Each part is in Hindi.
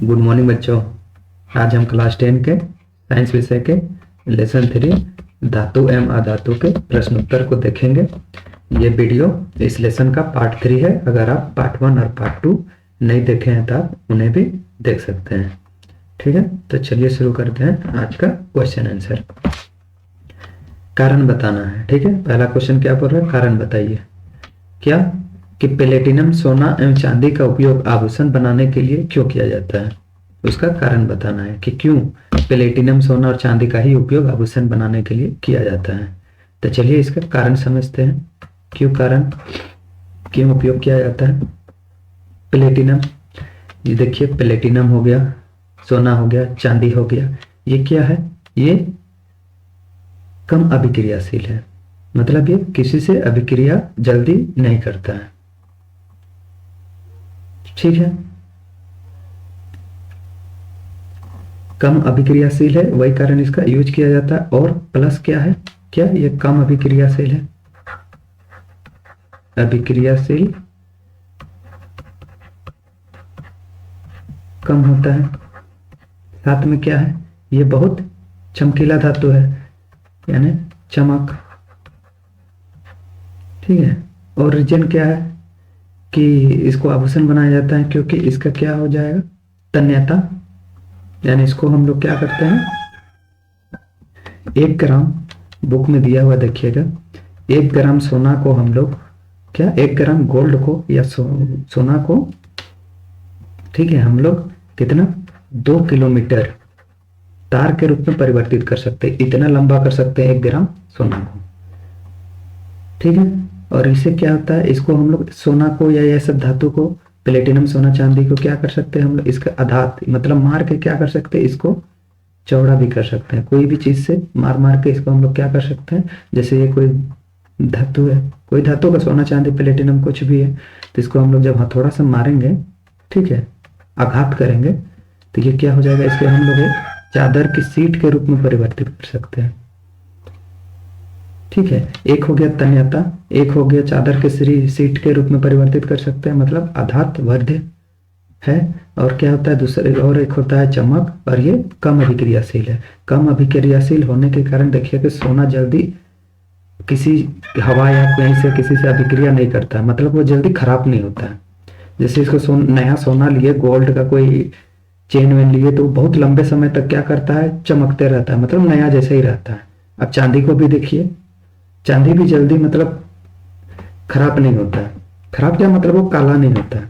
गुड मॉर्निंग बच्चों। आज हम क्लास 10 के साइंस विषय के लेसन 3 धातु एवं अधातु के प्रश्नोत्तर को देखेंगे। ये वीडियो इस लेसन का पार्ट 3 है। अगर आप पार्ट 1 और पार्ट 2 नहीं देखे हैं तो आप उन्हें भी देख सकते हैं। ठीक है, तो चलिए शुरू करते हैं आज का क्वेश्चन आंसर। कारण बताना है। ठीक है, पहला क्वेश्चन क्या बोल रहा है, कारण बताइए। क्या कि प्लेटिनम सोना एवं चांदी का उपयोग आभूषण बनाने के लिए क्यों किया जाता है, उसका कारण बताना है कि क्यों प्लेटिनम सोना और चांदी का ही उपयोग आभूषण बनाने के लिए किया जाता है। तो चलिए इसका कारण समझते हैं। क्यों उपयोग किया जाता है प्लेटिनम। ये देखिए, प्लेटिनम हो गया, सोना हो गया, चांदी हो गया, ये क्या है, ये कम अभिक्रियाशील है। मतलब ये किसी से अभिक्रिया जल्दी नहीं करता है। ठीक है, कम अभिक्रियाशील है, वही कारण इसका यूज किया जाता है। और प्लस क्या है, क्या ये कम अभिक्रियाशील है, अभिक्रियाशील कम होता है। साथ में क्या है, ये बहुत चमकीला धातु है, यानी चमक। ठीक है, और रीजन क्या है कि इसको आभूषण बनाया जाता है क्योंकि इसका क्या हो जाएगा, तन्यता। यानी इसको हम लोग क्या करते हैं, 1 ग्राम बुक में दिया हुआ देखिएगा, 1 ग्राम सोना को हम लोग क्या, 1 ग्राम गोल्ड को या सोना को, ठीक है, हम लोग कितना 2 किलोमीटर तार के रूप में परिवर्तित कर सकते हैं। इतना लंबा कर सकते हैं 1 ग्राम सोना को। ठीक है, और इससे क्या होता है, इसको हम लोग सोना को या सब धातु को, प्लेटिनम सोना चांदी को क्या कर सकते हैं हम लोग, इसका आधात मतलब मार के क्या कर सकते हैं, इसको चौड़ा भी कर सकते हैं। कोई भी चीज से मार के इसको हम लोग क्या कर सकते हैं, जैसे ये कोई धातु है, कोई धातु का सोना चांदी प्लेटिनम कुछ भी है, तो इसको हम लोग जब हथौड़ा से मारेंगे, ठीक है, आघात करेंगे, तो ये क्या हो जाएगा, इसके हम लोग एक चादर की सीट के रूप में परिवर्तित कर सकते हैं। ठीक है, एक हो गया तन्यता, एक हो गया चादर के सीट के रूप में परिवर्तित कर सकते हैं, मतलब आधात वर्ध्य है। और क्या होता है दूसरे, और एक होता है चमक, और ये कम अभिक्रियाशील है। कम अभिक्रियाशील होने के कारण देखिए कि सोना जल्दी किसी हवा या कहीं से किसी से अभिक्रिया नहीं करता, मतलब वो जल्दी खराब नहीं होता है। जैसे इसको नया सोना लिए, गोल्ड का कोई चेन वेन लिए, तो बहुत लंबे समय तक क्या करता है, चमकते रहता है, मतलब नया जैसे ही रहता है। अब चांदी को भी देखिए, चांदी भी जल्दी मतलब खराब नहीं होता है। खराब क्या मतलब, वो काला नहीं होता है,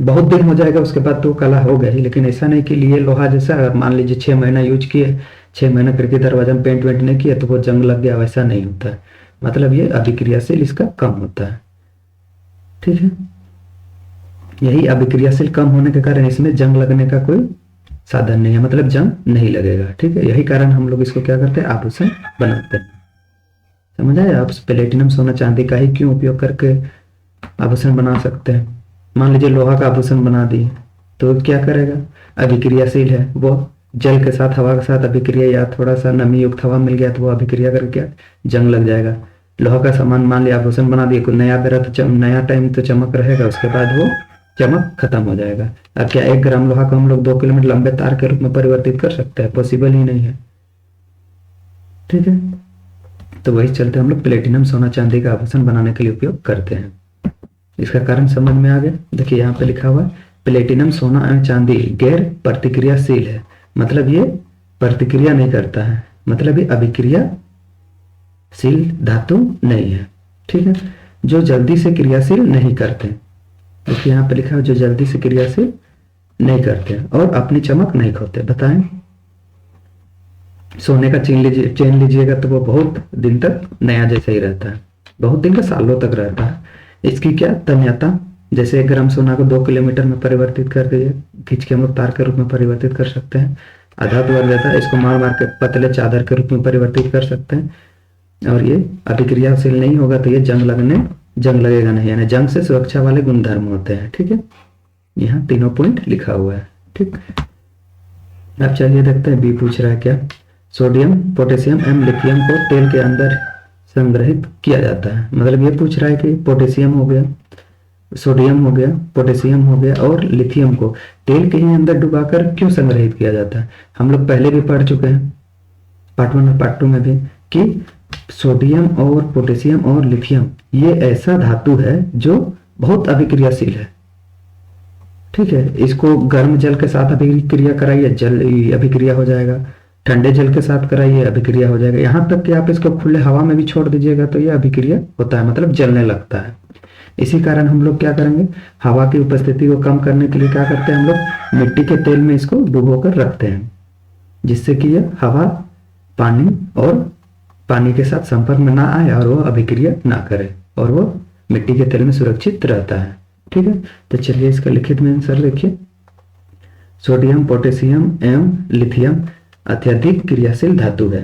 बहुत दिन हो जाएगा उसके बाद तो काला हो गया ही। लेकिन ऐसा नहीं कि लिए लोहा जैसा, अगर मान लीजिए 6 महीना यूज किए, 6 महीना खिड़की दरवाजा में पेंट वेंट नहीं किया तो वो जंग लग गया, वैसा नहीं होता है। मतलब ये अभिक्रियाशील इसका कम होता है। ठीक है, यही अभिक्रियाशील कम होने के कारण इसमें जंग लगने का कोई साधन नहीं है, मतलब जंग नहीं लगेगा। ठीक है, यही कारण हम लोग इसको क्या करते हैं, आभूषण बनाते हैं। समझ आए आप, प्लेटिनम सोना चांदी का ही क्यों उपयोग करके आभूषण बना सकते हैं। मान लीजिए लोहा का आभूषण बना दिए तो क्या करेगा, अभिक्रियाशील है, वो जल के साथ हवा के साथ अभिक्रिया, या थोड़ा सा नमी युक्त हवा मिल गया तो वो अभिक्रिया करके जंग लग जाएगा। लोहा का सामान मान लिया आभूषण बना दिए, कोई नया बेरा तो नया टाइम तो चमक रहेगा, उसके बाद वो चमक खत्म हो जाएगा। अब क्या 1 ग्राम लोहा को हम लोग 2 किलोमीटर लंबे तार के रूप में परिवर्तित कर सकते हैं, पॉसिबल ही नहीं है। ठीक है, तो वही चलते हम लोग प्लेटिनम सोना चांदी का आभूषण बनाने के लिए उपयोग करते हैं। इसका कारण समझ में आ गया। देखिए यहाँ पे लिखा हुआ है, प्लेटिनम सोना एवं चांदी गैर प्रतिक्रियाशील है, मतलब ये प्रतिक्रिया नहीं करता है, मतलब ये अभिक्रियाशील धातु नहीं है। ठीक है, जो जल्दी से क्रियाशील नहीं करते, देखिए यहाँ पे लिखा है जो जल्दी से क्रियाशील नहीं करते और अपनी चमक नहीं खोते। बताएं, सोने का चेन लीजिएगा तो वो बहुत दिन तक नया जैसा ही रहता है, बहुत दिन का, सालों तक रहता है। इसकी क्या तन्यता, जैसे 1 ग्राम सोना को 2 किलोमीटर में परिवर्तित कर दिए, खींच के हम लोग तार के रूप में परिवर्तित कर सकते हैं। आधात वर्ग रहता है, इसको मार के पतले चादर के रूप में परिवर्तित कर सकते हैं। और ये अभिक्रियाशील नहीं होगा तो ये जंग लगेगा नहीं, यानी जंग से सुरक्षा वाले गुणधर्म होते हैं। ठीक है, यहाँ तीनों पॉइंट लिखा हुआ है। ठीक, अब चलिए देखते हैं, बी पूछ रहा है क्या, सोडियम पोटेशियम एवं लिथियम को तेल के अंदर संग्रहित किया जाता है। मतलब ये पूछ रहा है कि पोटेशियम हो गया, सोडियम हो गया, पोटेशियम हो गया और लिथियम को तेल के ही अंदर डुबाकर क्यों संग्रहित किया जाता है? हम लोग पहले भी पढ़ चुके हैं पार्ट 1 और पार्ट 2 में भी कि सोडियम और पोटेशियम और लिथियम ये ऐसा धातु है जो बहुत अभिक्रियाशील है। ठीक है, इसको गर्म जल के साथ अभिक्रिया कराइए, जल अभिक्रिया हो जाएगा, ठंडे जल के साथ कराइए अभिक्रिया हो जाएगा, यहाँ तक कि आप इसको खुले हवा में भी छोड़ दीजिएगा तो यह अभिक्रिया होता है, मतलब जलने लगता है। इसी कारण हम लोग क्या करेंगे, हवा की उपस्थिति को कम करने के लिए क्या करते हैं, हम लोग मिट्टी के तेल में इसको डुबोकर रखते हैं, जिससे कि यह हवा पानी और पानी के साथ संपर्क में ना आए और वो अभिक्रिया ना करे और वो मिट्टी के तेल में सुरक्षित रहता है। ठीक है, तो चलिए इसका लिखित में आंसर देखिए। सोडियम, पोटेशियम एवं लिथियम अत्यधिक क्रियाशील धातु है।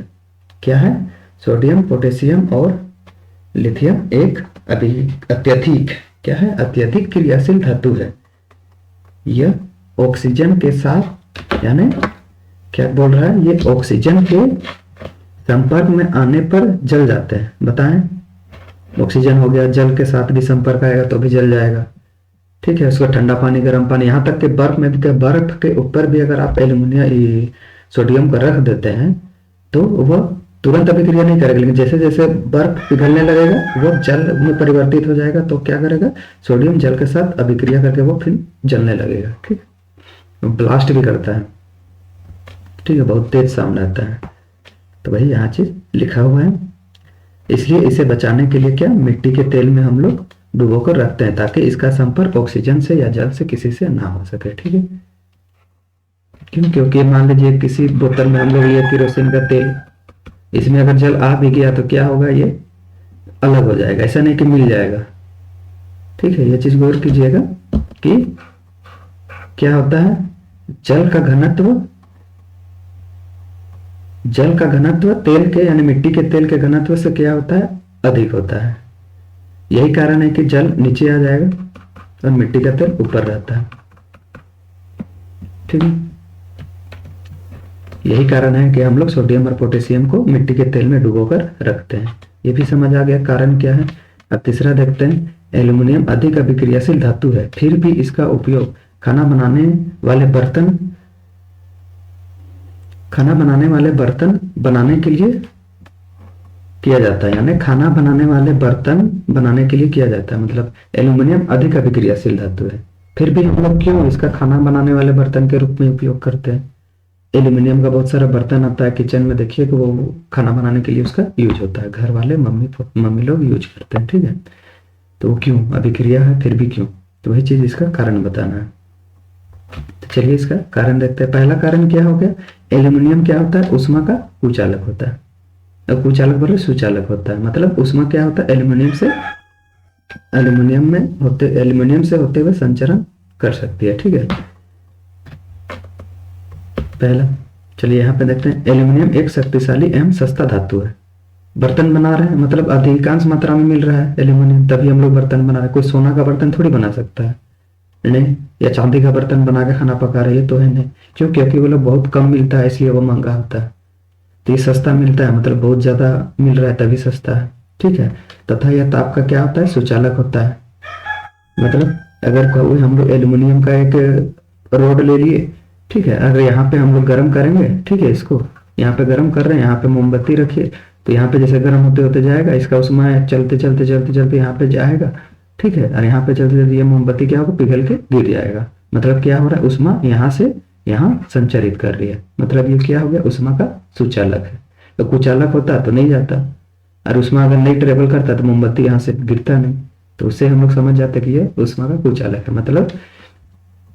क्या है? सोडियम, पोटेशियम और लिथियम एक अत्यधिक, क्या है? अत्यधिक क्रियाशील धातु है। यह ऑक्सीजन के साथ, यानी क्या बोल रहा है, ये ऑक्सीजन के संपर्क में आने पर जल जाते हैं। बताएं, ऑक्सीजन हो गया, जल के साथ भी संपर्क आएगा तो भी जल जाएगा। ठीक है, उसका ठंडा पानी, गर्म पानी, यहाँ तक कि बर्फ में भी, बर्फ के ऊपर भी अगर आप एल्यूमिनियम सोडियम को रख देते हैं तो वह तुरंत अभिक्रिया नहीं करेगा, लेकिन जैसे जैसे बर्फ पिघलने लगेगा वो जल में परिवर्तित हो जाएगा तो क्या करेगा, सोडियम जल के साथ अभिक्रिया करके वो फिर जलने लगेगा। ठीक, ब्लास्ट भी करता है। ठीक है, बहुत तेज सामने आता है। तो वही यहाँ चीज लिखा हुआ है, इसलिए इसे बचाने के लिए क्या, मिट्टी के तेल में हम लोग डुबो कर रखते हैं ताकि इसका संपर्क ऑक्सीजन से या जल से किसी से ना हो सके। ठीक है, क्यों? क्योंकि मान लीजिए किसी बोतल में हम लोग ये केरोसिन का तेल, इसमें अगर जल आ भी गया तो क्या होगा, ये अलग हो जाएगा, ऐसा नहीं कि मिल जाएगा। ठीक है, ये चीज गौर कीजिएगा कि क्या होता है, जल का घनत्व तेल के, यानी मिट्टी के तेल के घनत्व से क्या होता है, अधिक होता है। यही कारण है कि जल नीचे आ जाएगा और मिट्टी का तेल ऊपर रहता है। ठीक है, यही कारण है कि हम लोग सोडियम और पोटेशियम को मिट्टी के तेल में डुबोकर रखते हैं। ये भी समझ आ गया कारण क्या है। अब तीसरा देखते हैं, एल्यूमिनियम अधिक अभिक्रियाशील धातु है, फिर भी इसका उपयोग खाना बनाने वाले बर्तन बनाने के लिए किया जाता है, यानी खाना बनाने वाले बर्तन बनाने के लिए किया जाता है। मतलब एल्यूमिनियम अधिक अभिक्रियाशील धातु है, फिर भी हम लोग क्यों इसका खाना बनाने वाले बर्तन के रूप में उपयोग करते हैं। एल्यूमिनियम का बहुत सारा बर्तन आता है किचन में, देखिए कि वो खाना बनाने के लिए उसका यूज होता है, घर वाले मम्मी लोग यूज करते हैं। ठीक है, तो वो क्यों, अभिक्रिया है फिर भी क्यों, तो वही चीज इसका कारण बताना है। तो चलिए इसका कारण देखते हैं। पहला कारण क्या हो गया, एल्यूमिनियम क्या होता है, उष्मा का कुचालक होता है। अब कुचालक बोले सुचालक होता है, मतलब उष्मा क्या होता है, एल्यूमिनियम से होते हुए संचरण कर सकती है। ठीक है, पहला। चलिए यहाँ पे देखते हैं, एल्यूमिनियम एक शक्तिशाली एवं सस्ता धातु है। बर्तन बना रहे हैं, मतलब अधिकांश मात्रा में मिल रहा है एल्यूमिनियम, तभी हम लोग बर्तन बना रहे हैं। कोई सोना का बर्तन थोड़ी बना सकता है, नहीं, या चांदी का बर्तन बना के खाना पका रहे हैं तो है नहीं, क्यों? क्योंकि वो लोग बहुत कम मिलता है इसलिए वो महंगा होता है। तो ये सस्ता मिलता है, मतलब बहुत ज्यादा मिल रहा है तभी सस्ता है। ठीक है, तथा यह ताप का क्या होता है, सुचालक होता है। मतलब अगर कोई हम लोग एल्यूमिनियम का एक रोड ले लिए, ठीक है, अगर यहाँ पे हम लोग गर्म करेंगे, ठीक है, इसको यहाँ पे गर्म कर रहे हैं, यहाँ पे मोमबत्ती रखिए तो यहाँ पे जैसे गर्म होते होते जाएगा, इसका उष्मा चलते यहाँ पे जाएगा। ठीक है, और यहाँ पे चलते चलते ये मोमबत्ती क्या होगा, पिघल के गिर जाएगा। मतलब क्या हो रहा है, उष्मा यहाँ से यहाँ संचरित कर रही है, मतलब ये क्या हो गया, उष्मा का सुचालक है। तो कुचालक होता तो नहीं जाता, और उष्मा अगर नहीं ट्रेवल करता तो मोमबत्ती यहाँ से गिरता नहीं। तो उससे हम लोग समझ जाते कि ये उष्मा का कुचालक है। मतलब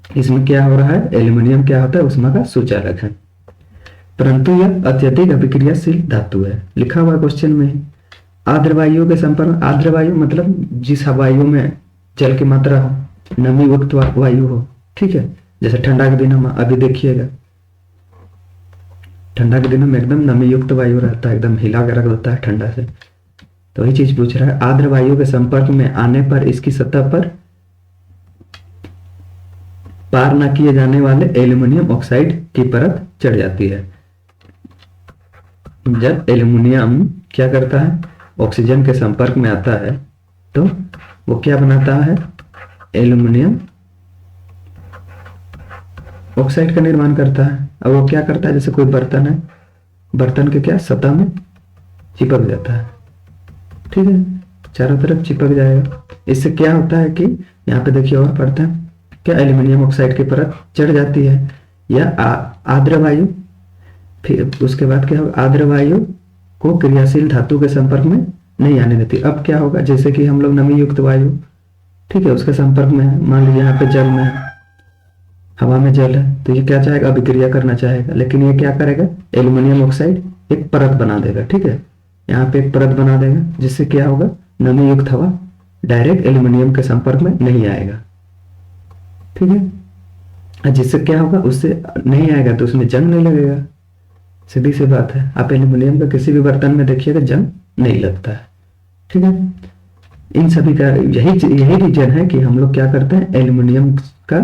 इसमें क्या हो रहा है, एल्यूमिनियम क्या होता है, उष्मा का सुचालक है, परंतु यह अत्यधिक अभिक्रियाशील धातु है। लिखा हुआ क्वेश्चन में, आर्द्र वायु के संपर्क, आर्द्र वायु मतलब जिस वायु में जल की मात्रा हो, नमी युक्त वायु हो। ठीक है, जैसे ठंडा के दिनों में, अभी देखिएगा ठंडा के दिनों में एकदम नमी युक्त वायु रहता है, एकदम हिला के रख देता है ठंडा से। तो वही चीज पूछ रहा है, आर्द्र वायु के संपर्क में आने पर इसकी सतह पर पार न किए जाने वाले एल्यूमिनियम ऑक्साइड की परत चढ़ जाती है। जब एल्यूमिनियम क्या करता है, ऑक्सीजन के संपर्क में आता है तो वो क्या बनाता है, एल्युमिनियम ऑक्साइड का निर्माण करता है। अब वो क्या करता है, जैसे कोई बर्तन है, बर्तन के क्या सतह में चिपक जाता है, ठीक है, चारों तरफ चिपक जाएगा। इससे क्या होता है कि यहाँ पे देखिए और पढ़ते हैं, क्या एल्यूमिनियम ऑक्साइड की परत चढ़ जाती है या आर्द्र वायु, फिर उसके बाद क्या होगा, आर्द्र वायु को क्रियाशील धातु के संपर्क में नहीं आने देती। अब क्या होगा, जैसे कि हम लोग नमी युक्त वायु, ठीक है, उसके संपर्क में है, मान लीजिए यहाँ पे जल में है, हवा में जल है, तो ये क्या चाहेगा, अभिक्रिया करना चाहेगा, लेकिन ये क्या करेगा, एल्यूमिनियम ऑक्साइड एक परत बना देगा, ठीक है, यहाँ पे एक परत बना देगा, जिससे क्या होगा, नमी युक्त हवा डायरेक्ट एल्यूमिनियम के संपर्क में नहीं आएगा, ठीक है, जिससे क्या होगा, उससे नहीं आएगा तो उसमें जंग नहीं लगेगा, सीधी सी बात है। आप एल्यूमिनियम का किसी भी बर्तन में देखिएगा जंग नहीं लगता है, ठीक है। इन सभी का यही रीजन है कि हम लोग क्या करते हैं, एल्यूमिनियम का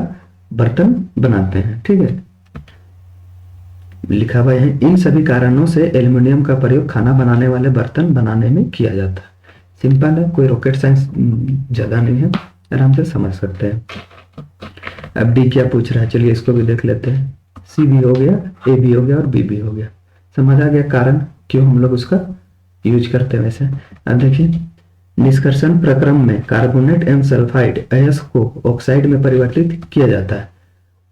बर्तन बनाते हैं, ठीक है, लिखा हुआ है, इन सभी कारणों से एल्यूमिनियम का प्रयोग खाना बनाने वाले बर्तन बनाने में किया जाता है। सिंपल है, कोई रॉकेट साइंस ज्यादा नहीं है, आराम से समझ सकते हैं। अब डी क्या पूछ रहा है, चलिए इसको भी देख लेते हैं। सी भी हो गया, ए भी हो गया और बी भी हो गया, समझ आ गया कारण क्यों हम लोग उसका यूज करते हैं। वैसे अब देखिए, निष्कर्षण प्रक्रम में कार्बोनेट एवं सल्फाइड अयस्क को ऑक्साइड में परिवर्तित किया जाता है।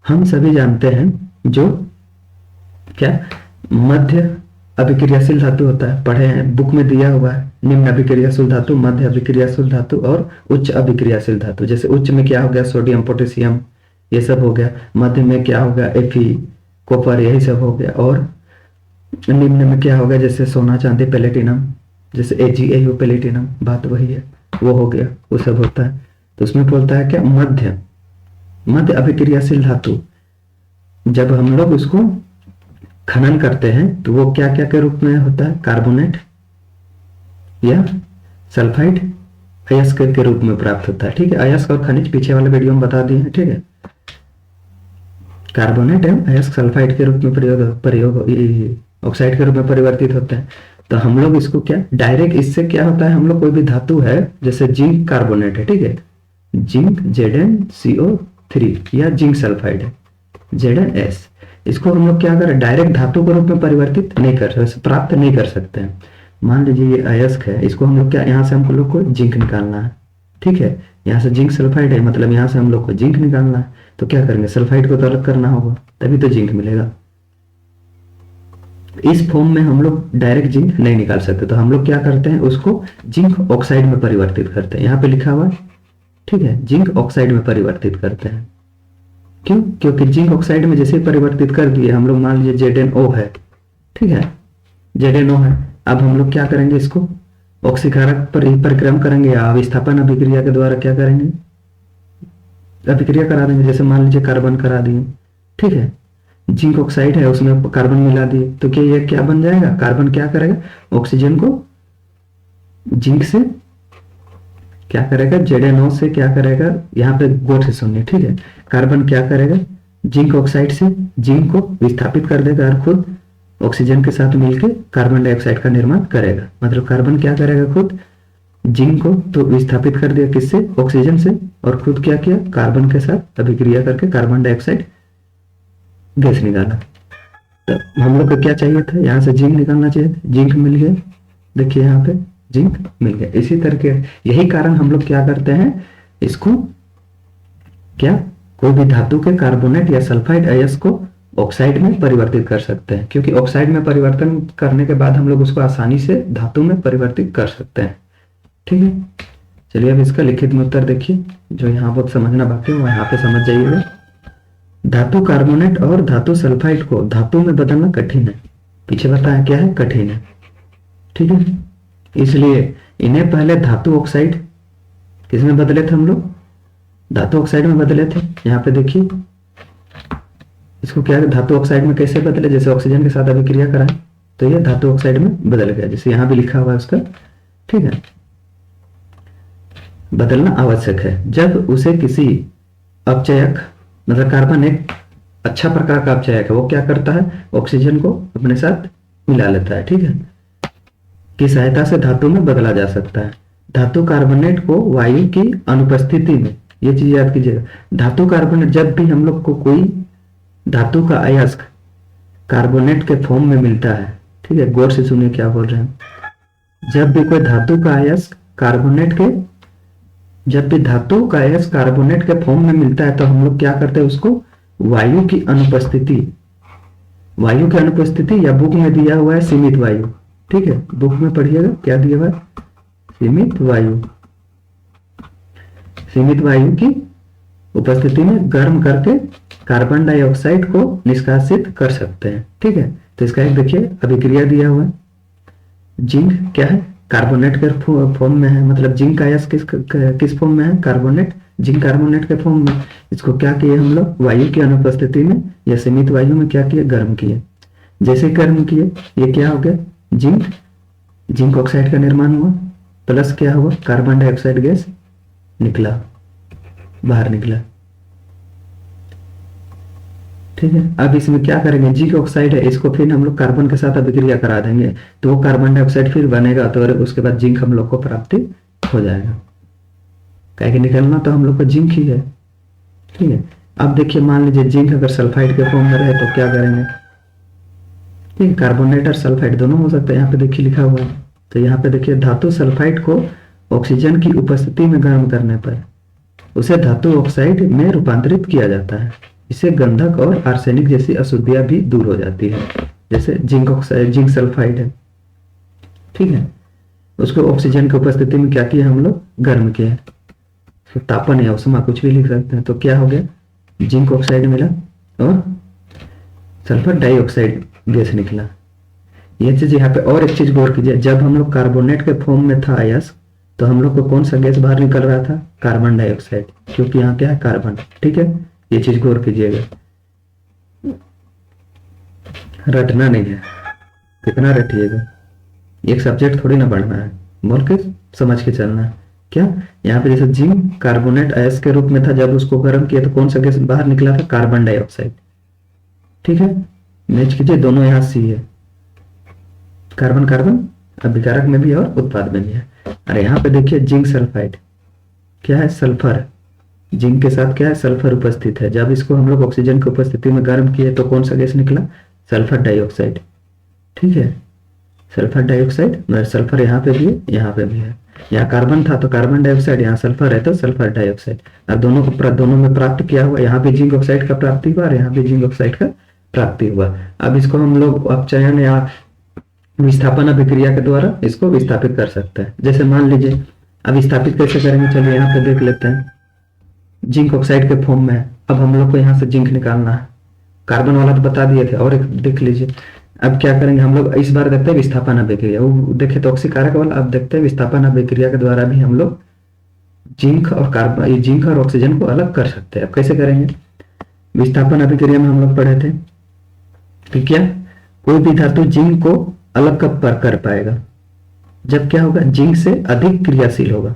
हम सभी जानते हैं जो क्या मध्य अभिक्रियाशील धातु होता है, पढ़े हैं, बुक में दिया हुआ है, निम्न अभिक्रियाशील धातु, मध्य अभिक्रियाशील धातु और उच्च अभिक्रियाशील धातु। जैसे उच्च में क्या हो गया, सोडियम पोटेशियम ये सब हो गया, मध्य में क्या हो गया, Fe कॉपर यही सब हो गया, और निम्न में क्या हो गया, जैसे सोना चांदी प्लेटिनम, जैसे AgAu प्लेटिनम, बात वही है, वो हो गया, वो सब होता है। तो उसमें बोलता है क्या, मध्य अभिक्रियाशील धातु, जब हम लोग उसको खनन करते हैं तो वो क्या क्या के रूप में होता है, कार्बोनेट या सल्फाइड अयस्क के रूप में प्राप्त होता है, ठीक है। अयस्क और खनिज पीछे वाले वीडियो में बता दिए हैं, ठीक है। कार्बोनेट एवं अयस्क सल्फाइड के रूप में प्रयोग ऑक्साइड के रूप में परिवर्तित होते हैं। तो हम लोग इसको क्या डायरेक्ट, इससे क्या होता है, हम लोग कोई भी धातु है, जैसे जिंक कार्बोनेट है, ठीक है, जिंक ZnCO3 या जिंक सल्फाइड है ZnS, इसको हम लोग क्या करें, डायरेक्ट धातु के रूप में परिवर्तित नहीं कर सकते, प्राप्त नहीं कर सकते हैं। मान लीजिए ये अयस्क है, इसको हम लोग क्या, यहाँ से हम लोग को जिंक निकालना है, ठीक है, यहाँ से जिंक सल्फाइड है, मतलब यहाँ से हम लोग को जिंक निकालना है, तो क्या करेंगे, सल्फाइड को तो अलग करना होगा, तभी तो जिंक मिलेगा। इस फॉर्म में हम लोग डायरेक्ट जिंक नहीं निकाल सकते, तो हम लोग क्या करते हैं, उसको जिंक ऑक्साइड में परिवर्तित करते हैं, यहाँ पे लिखा हुआ है, ठीक है, जिंक ऑक्साइड में परिवर्तित करते हैं। क्यों, क्योंकि जिंक ऑक्साइड में जैसे परिवर्तित कर दिए हम लोग, मान लीजिए ZnO है, ठीक है, ZnO है, अब हम लोग क्या करेंगे, इसको ऑक्सीकारक पर परिक्रम करेंगे या विस्थापन अभिक्रिया के द्वारा क्या करेंगे, अभिक्रिया करा देंगे। जैसे मान लीजिए कार्बन करा दिए, ठीक है, जिंक ऑक्साइड है, उसमें कार्बन मिला दिए, तो क्या ये क्या बन जाएगा, कार्बन क्या करेगा, ऑक्सीजन को जिंक से क्या करेगा, ZnO से क्या करेगा, यहाँ पे गौर से सुनिए, ठीक है, कार्बन क्या करेगा, जिंक ऑक्साइड से जिंक को विस्थापित कर देगा और खुद ऑक्सीजन के साथ मिलकर कार्बन डाइऑक्साइड का निर्माण करेगा। मतलब कार्बन क्या करेगा, खुद जिंक को तो विस्थापित कर दिया, किससे, ऑक्सीजन से, और खुद क्या किया, कार्बन के साथ अभिक्रिया करके कार्बन डाइऑक्साइड गैस निकाला। तो हम लोग को क्या चाहिए था, यहाँ से जिंक निकालना चाहिए था, जिंक मिल गया, देखिए यहाँ पे जिंक मिल गया। इसी तरह के यही कारण हम लोग क्या करते हैं, इसको क्या कोई भी धातु के कार्बोनेट या सल्फाइड अयस्क को ऑक्साइड में परिवर्तित कर सकते हैं, क्योंकि ऑक्साइड में परिवर्तन करने के बाद हम लोग उसको आसानी से धातु में परिवर्तित कर सकते हैं, ठीक है। चलिए अब इसका लिखित में उत्तर देखिए, जो यहाँ बहुत समझना बाकी है वो यहाँ पे समझ जाइएगा। धातु कार्बोनेट और धातु सल्फाइड को धातु में बदलना कठिन है, पीछे बताया क्या है, कठिन है, ठीक है, इसलिए इन्हें पहले धातु ऑक्साइड किस में बदले थे हम लोग, धातु ऑक्साइड में बदले थे। यहाँ पे देखिए इसको क्या है, धातु ऑक्साइड में कैसे बदले, जैसे ऑक्सीजन के साथ अभिक्रिया कराएं तो ये धातु ऑक्साइड में बदल गया, जैसे यहाँ भी लिखा हुआ है उसका, ठीक है। बदलना आवश्यक है जब उसे किसी अपचयक, मतलब कार्बन एक अच्छा प्रकार का अपचयक है, वो क्या करता है, ऑक्सीजन को अपने साथ मिला लेता है, ठीक है, की सहायता से धातु में बदला जा सकता है। धातु कार्बोनेट को वायु की अनुपस्थिति में ये चीज याद कीजिएगा। धातु कार्बोनेट, जब भी हम लोग को कोई धातु का अयस्क कार्बोनेट के फॉर्म में मिलता है, ठीक है, गौर से सुनिए क्या बोल रहे हैं। जब भी कोई धातु का अयस्क कार्बोनेट के जब भी धातु का अयस्क कार्बोनेट के फॉर्म में मिलता है तो हम लोग क्या करते हैं, उसको वायु की अनुपस्थिति या बुक में दिया हुआ है सीमित वायु, ठीक है, बुक में पढ़िएगा क्या दिया हुआ है, सीमित वायु की उपस्थिति में गर्म करके कार्बन डाइऑक्साइड को निष्कासित कर सकते हैं, ठीक है। तो इसका एक देखिए अभिक्रिया दिया हुआ है। जिंक क्या है, कार्बोनेट के फॉर्म में है, मतलब जिंक अयस्क किस फॉर्म में है, कार्बोनेट, जिंक कार्बोनेट के फॉर्म में। इसको क्या किए हम लोग, वायु की अनुपस्थिति में या सीमित वायु में क्या किए, गर्म किए। जैसे गर्म किए ये क्या हो गया, जिंक ऑक्साइड का निर्माण हुआ, प्लस क्या हुआ, कार्बन डाइऑक्साइड गैस बाहर निकला, ठीक है। अब इसमें क्या करेंगे, जिंक ऑक्साइड है, इसको फिर हम लोग कार्बन के साथ अभिक्रिया करा देंगे तो वो कार्बन डाइऑक्साइड फिर बनेगा, तो उसके बाद जिंक हम लोग को प्राप्ति हो जाएगा। कह के निकलना तो हम लोग को जिंक ही है, ठीक है। अब देखिए मान लीजिए जिंक अगर सल्फाइड के फॉर्म में रहे तो क्या करेंगे, ठीक है, कार्बोनेट और सल्फाइड दोनों हो सकते हैं। यहाँ पे देखिए लिखा हुआ है, तो यहाँ पे देखिए धातु सल्फाइड को ऑक्सीजन की उपस्थिति में गर्म करने पर उसे धातु ऑक्साइड में रूपांतरित किया जाता है। इससे गंधक और आर्सेनिक जैसी अशुद्धियां भी दूर हो जाती है। जैसे जिंक ऑक्साइड, जिंक सल्फाइड है, ठीक है, उसको ऑक्सीजन की उपस्थिति में क्या किया हम लोग, गर्म किया, तो तापन या उष्मा कुछ भी लिख सकते हैं। तो क्या हो गया, जिंक ऑक्साइड मिला और सल्फर डाइऑक्साइड गैस निकला। ये चीज यहाँ पे और एक चीज गौर कीजिए, जब हम लोग कार्बोनेट के फॉर्म में था अयस्क तो हम लोग को कौन सा गैस बाहर निकल रहा था, कार्बन डाइऑक्साइड, क्योंकि यहाँ क्या है, कार्बन, ठीक है। ये चीज गौर कीजिएगा, रटना नहीं है, कितना रटिएगा, एक सब्जेक्ट थोड़ी ना पढ़ना है, बोल के समझ के चलना है। क्या यहाँ पे जैसे जिंक कार्बोनेट अयस्क के रूप में था, जब उसको गर्म किया तो कौन सा गैस बाहर निकला था, कार्बन डाइऑक्साइड, ठीक है। मैच कीजिए, दोनों यहाँ सी है, कार्बन कार्बन अभिकारक में भी और उत्पाद में भी है। अरे यहाँ पे देखिए जिंक सल्फाइड क्या है, सल्फर, जिंक के साथ क्या है, सल्फर उपस्थित है। जब इसको हम लोग ऑक्सीजन की उपस्थिति में गर्म किए तो कौन सा गैस निकला, सल्फर डाइऑक्साइड, ठीक है, सल्फर डाइऑक्साइड, सल्फर यहाँ पे भी है, यहाँ पे भी है। यहाँ कार्बन था तो कार्बन डाइऑक्साइड, यहाँ सल्फर है तो सल्फर डाइऑक्साइड। अब दोनों में प्राप्त किया हुआ, यहाँ पे जिंक ऑक्साइड का प्राप्ति हुआ और यहाँ पे जिंक ऑक्साइड का प्राप्ति हुआ। अब इसको हम लोग अपचयन या विस्थापन अभिक्रिया के द्वारा इसको विस्थापित कर सकते हैं। जैसे मान लीजिए, अब विस्थापित कैसे करेंगे, चलिए यहाँ पे देख लेते हैं। जिंक ऑक्साइड के फॉर्म में है, अब हम लोग को यहाँ से जिंक निकालना है, कार्बन वाला तो बता दिए थे, और एक देख लीजिए। अब क्या करेंगे हम लोग, इस बार देखते हैं विस्थापन अभिक्रिया, वो देखे तो ऑक्सीकारक वाला, अब देखते हैं विस्थापन अभिक्रिया के द्वारा भी हम लोग जिंक और ऑक्सीजन को अलग कर सकते हैं। अब कैसे करेंगे, विस्थापन अभिक्रिया में हम लोग पढ़े थे कि क्या कोई भी धातु जिंक को अलग कब कर पाएगा, जब क्या होगा, जिंक से अधिक क्रियाशील होगा।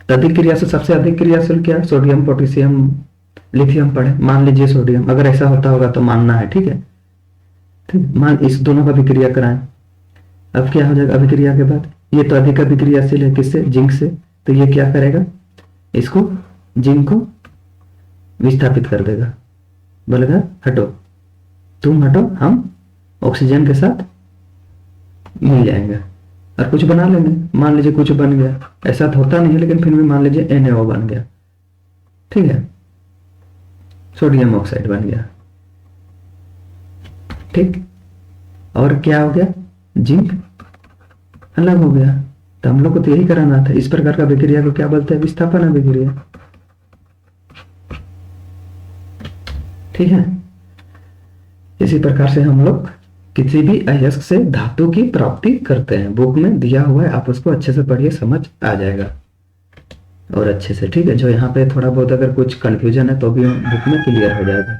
अधिक क्रियाशील, सबसे अधिक क्रियाशील क्या, सोडियम, पोटेशियम, लिथियम पढ़े, मान लीजिए सोडियम, अगर ऐसा होता होगा तो मानना है, ठीक है, ठीक, मान इस दोनों का अभिक्रिया कराएं। अब क्या हो जाएगा अभिक्रिया के बाद, ये तो अधिक अभिक्रियाशील है, किससे, जिंक से, तो ये क्या करेगा, इसको जिंक को विस्थापित कर देगा, बोलेगा हटो, तुम हटो, हम ऑक्सीजन के साथ मिल जाएंगे और कुछ बना लेंगे। मान लीजिए कुछ बन गया, ऐसा तो होता नहीं है लेकिन फिर भी मान लीजिए NaO बन गया, ठीक है, सोडियम ऑक्साइड बन गया, ठीक, और क्या हो गया, जिंक अलग हो गया। तो हम लोग को तो यही कराना था। इस प्रकार का अभिक्रिया को क्या बोलते हैं, विस्थापन अभिक्रिया, ठीक है। इसी प्रकार से हम लोग किसी भी अयस्क से धातु की प्राप्ति करते हैं। बुक में दिया हुआ है, आप उसको अच्छे से पढ़िए, समझ आ जाएगा और अच्छे से, ठीक है। जो यहाँ पे थोड़ा बहुत अगर कुछ कंफ्यूजन है तो भी बुक में क्लियर हो जाएगा।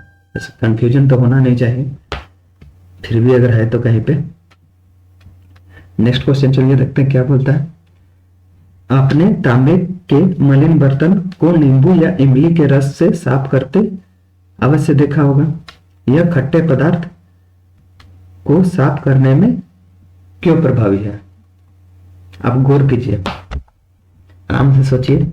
कंफ्यूजन तो होना नहीं चाहिए, फिर भी अगर है तो कहीं पे। नेक्स्ट क्वेश्चन चलिए देखते हैं क्या बोलता है। आपने तांबे के मलिन बर्तन को नींबू या इमली के रस से साफ करते अवश्य देखा होगा। यह खट्टे पदार्थ को साफ करने में क्यों प्रभावी है? आप गौर कीजिए, आराम से सोचिए।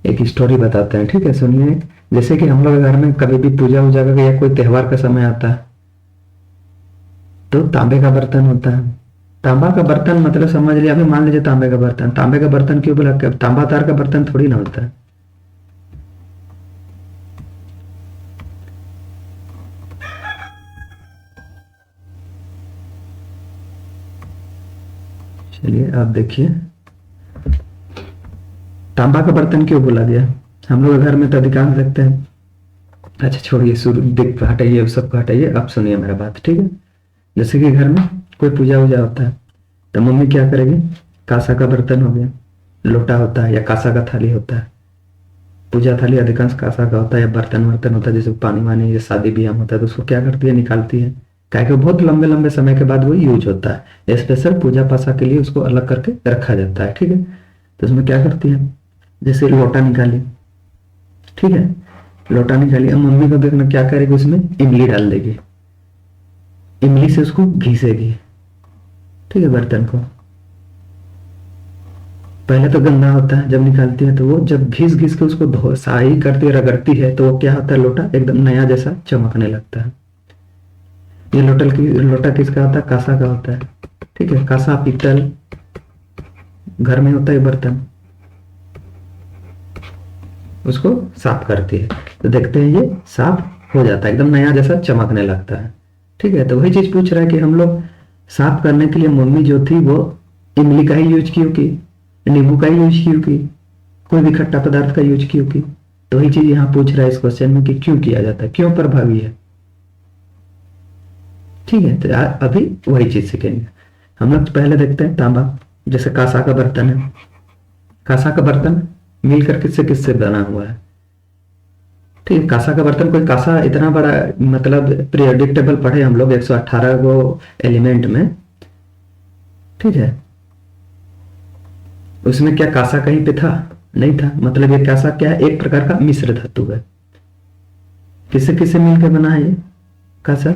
एक स्टोरी बताते हैं, ठीक है, सुनिए। जैसे कि हम लोग घर में कभी भी पूजा वूजा का या कोई त्योहार का समय आता है तो तांबे का बर्तन होता है। तांबा का बर्तन मतलब समझ लिया, अभी मान लीजिए तांबे का बर्तन, तांबे का बर्तन क्यों बोला, तांबा तार का बर्तन थोड़ी ना होता है। चलिए आप देखिए, तांबा का बर्तन क्यों बोला गया। हम लोग घर में तो अधिकांश देखते हैं। अच्छा छोड़िए, शुरू दिख हटाइए, अब सबको हटाइए, अब सुनिए मेरा बात, ठीक है। जैसे कि घर में कोई पूजा वूजा होता है तो मम्मी क्या करेगी, कांसा का बर्तन हो गया, लोटा होता है या कांसा का थाली होता है। पूजा थाली अधिकांश कांसा का होता है या बर्तन वर्तन होता है, जैसे पानी वानी या शादी ब्याह होता है तो उसको क्या करती है, निकालती है। क्या कि बहुत लंबे लंबे समय के बाद वो यूज होता है, स्पेशल पूजा पासा के लिए उसको अलग करके रखा जाता है, ठीक है। तो उसमें क्या करती है, जैसे लोटा निकाली, ठीक है, लोटा निकाली, अब मम्मी को देखना क्या करेगी, उसमें इमली डाल देगी, इमली से उसको घिसेगी, ठीक है, बर्तन को। पहले तो गंदा होता है, जब निकालती है तो वो जब घिस घिस के उसको धो साई करती है, रगड़ती है, तो वो क्या होता है, लोटा एकदम नया जैसा चमकने लगता है। ये लोटा किसका होता है, कांसा का होता है, ठीक है। कांसा पीतल घर में होता है बर्तन, उसको साफ करती है तो देखते हैं ये साफ हो जाता है, एकदम नया जैसा चमकने लगता है, ठीक है। तो वही चीज पूछ रहा है कि हम लोग साफ करने के लिए मम्मी जो थी वो इमली का ही यूज क्यों की, नींबू का ही यूज क्यों की, कोई भी खट्टा पदार्थ का यूज क्यों की। तो वही चीज यहाँ पूछ रहा है इस क्वेश्चन में कि क्यों किया जाता है, क्यों प्रभावी है, ठीक है। तो अभी वही चीज सीखेंगे। हम लोग पहले देखते हैं तांबा, जैसे कांसा का बर्तन है, कांसा का बर्तन मिलकर किससे किससे बना हुआ है, ठीक है। कांसा का बर्तन, कोई कांसा इतना बड़ा, मतलब पीरियोडिक टेबल पढ़े हम लोग 118 गो एलिमेंट में, ठीक है। उसमें क्या कांसा कहीं पे था, नहीं था। मतलब ये कांसा क्या है, एक प्रकार का मिश्र धातु है। किससे किससे मिलकर बना है ये कांसा,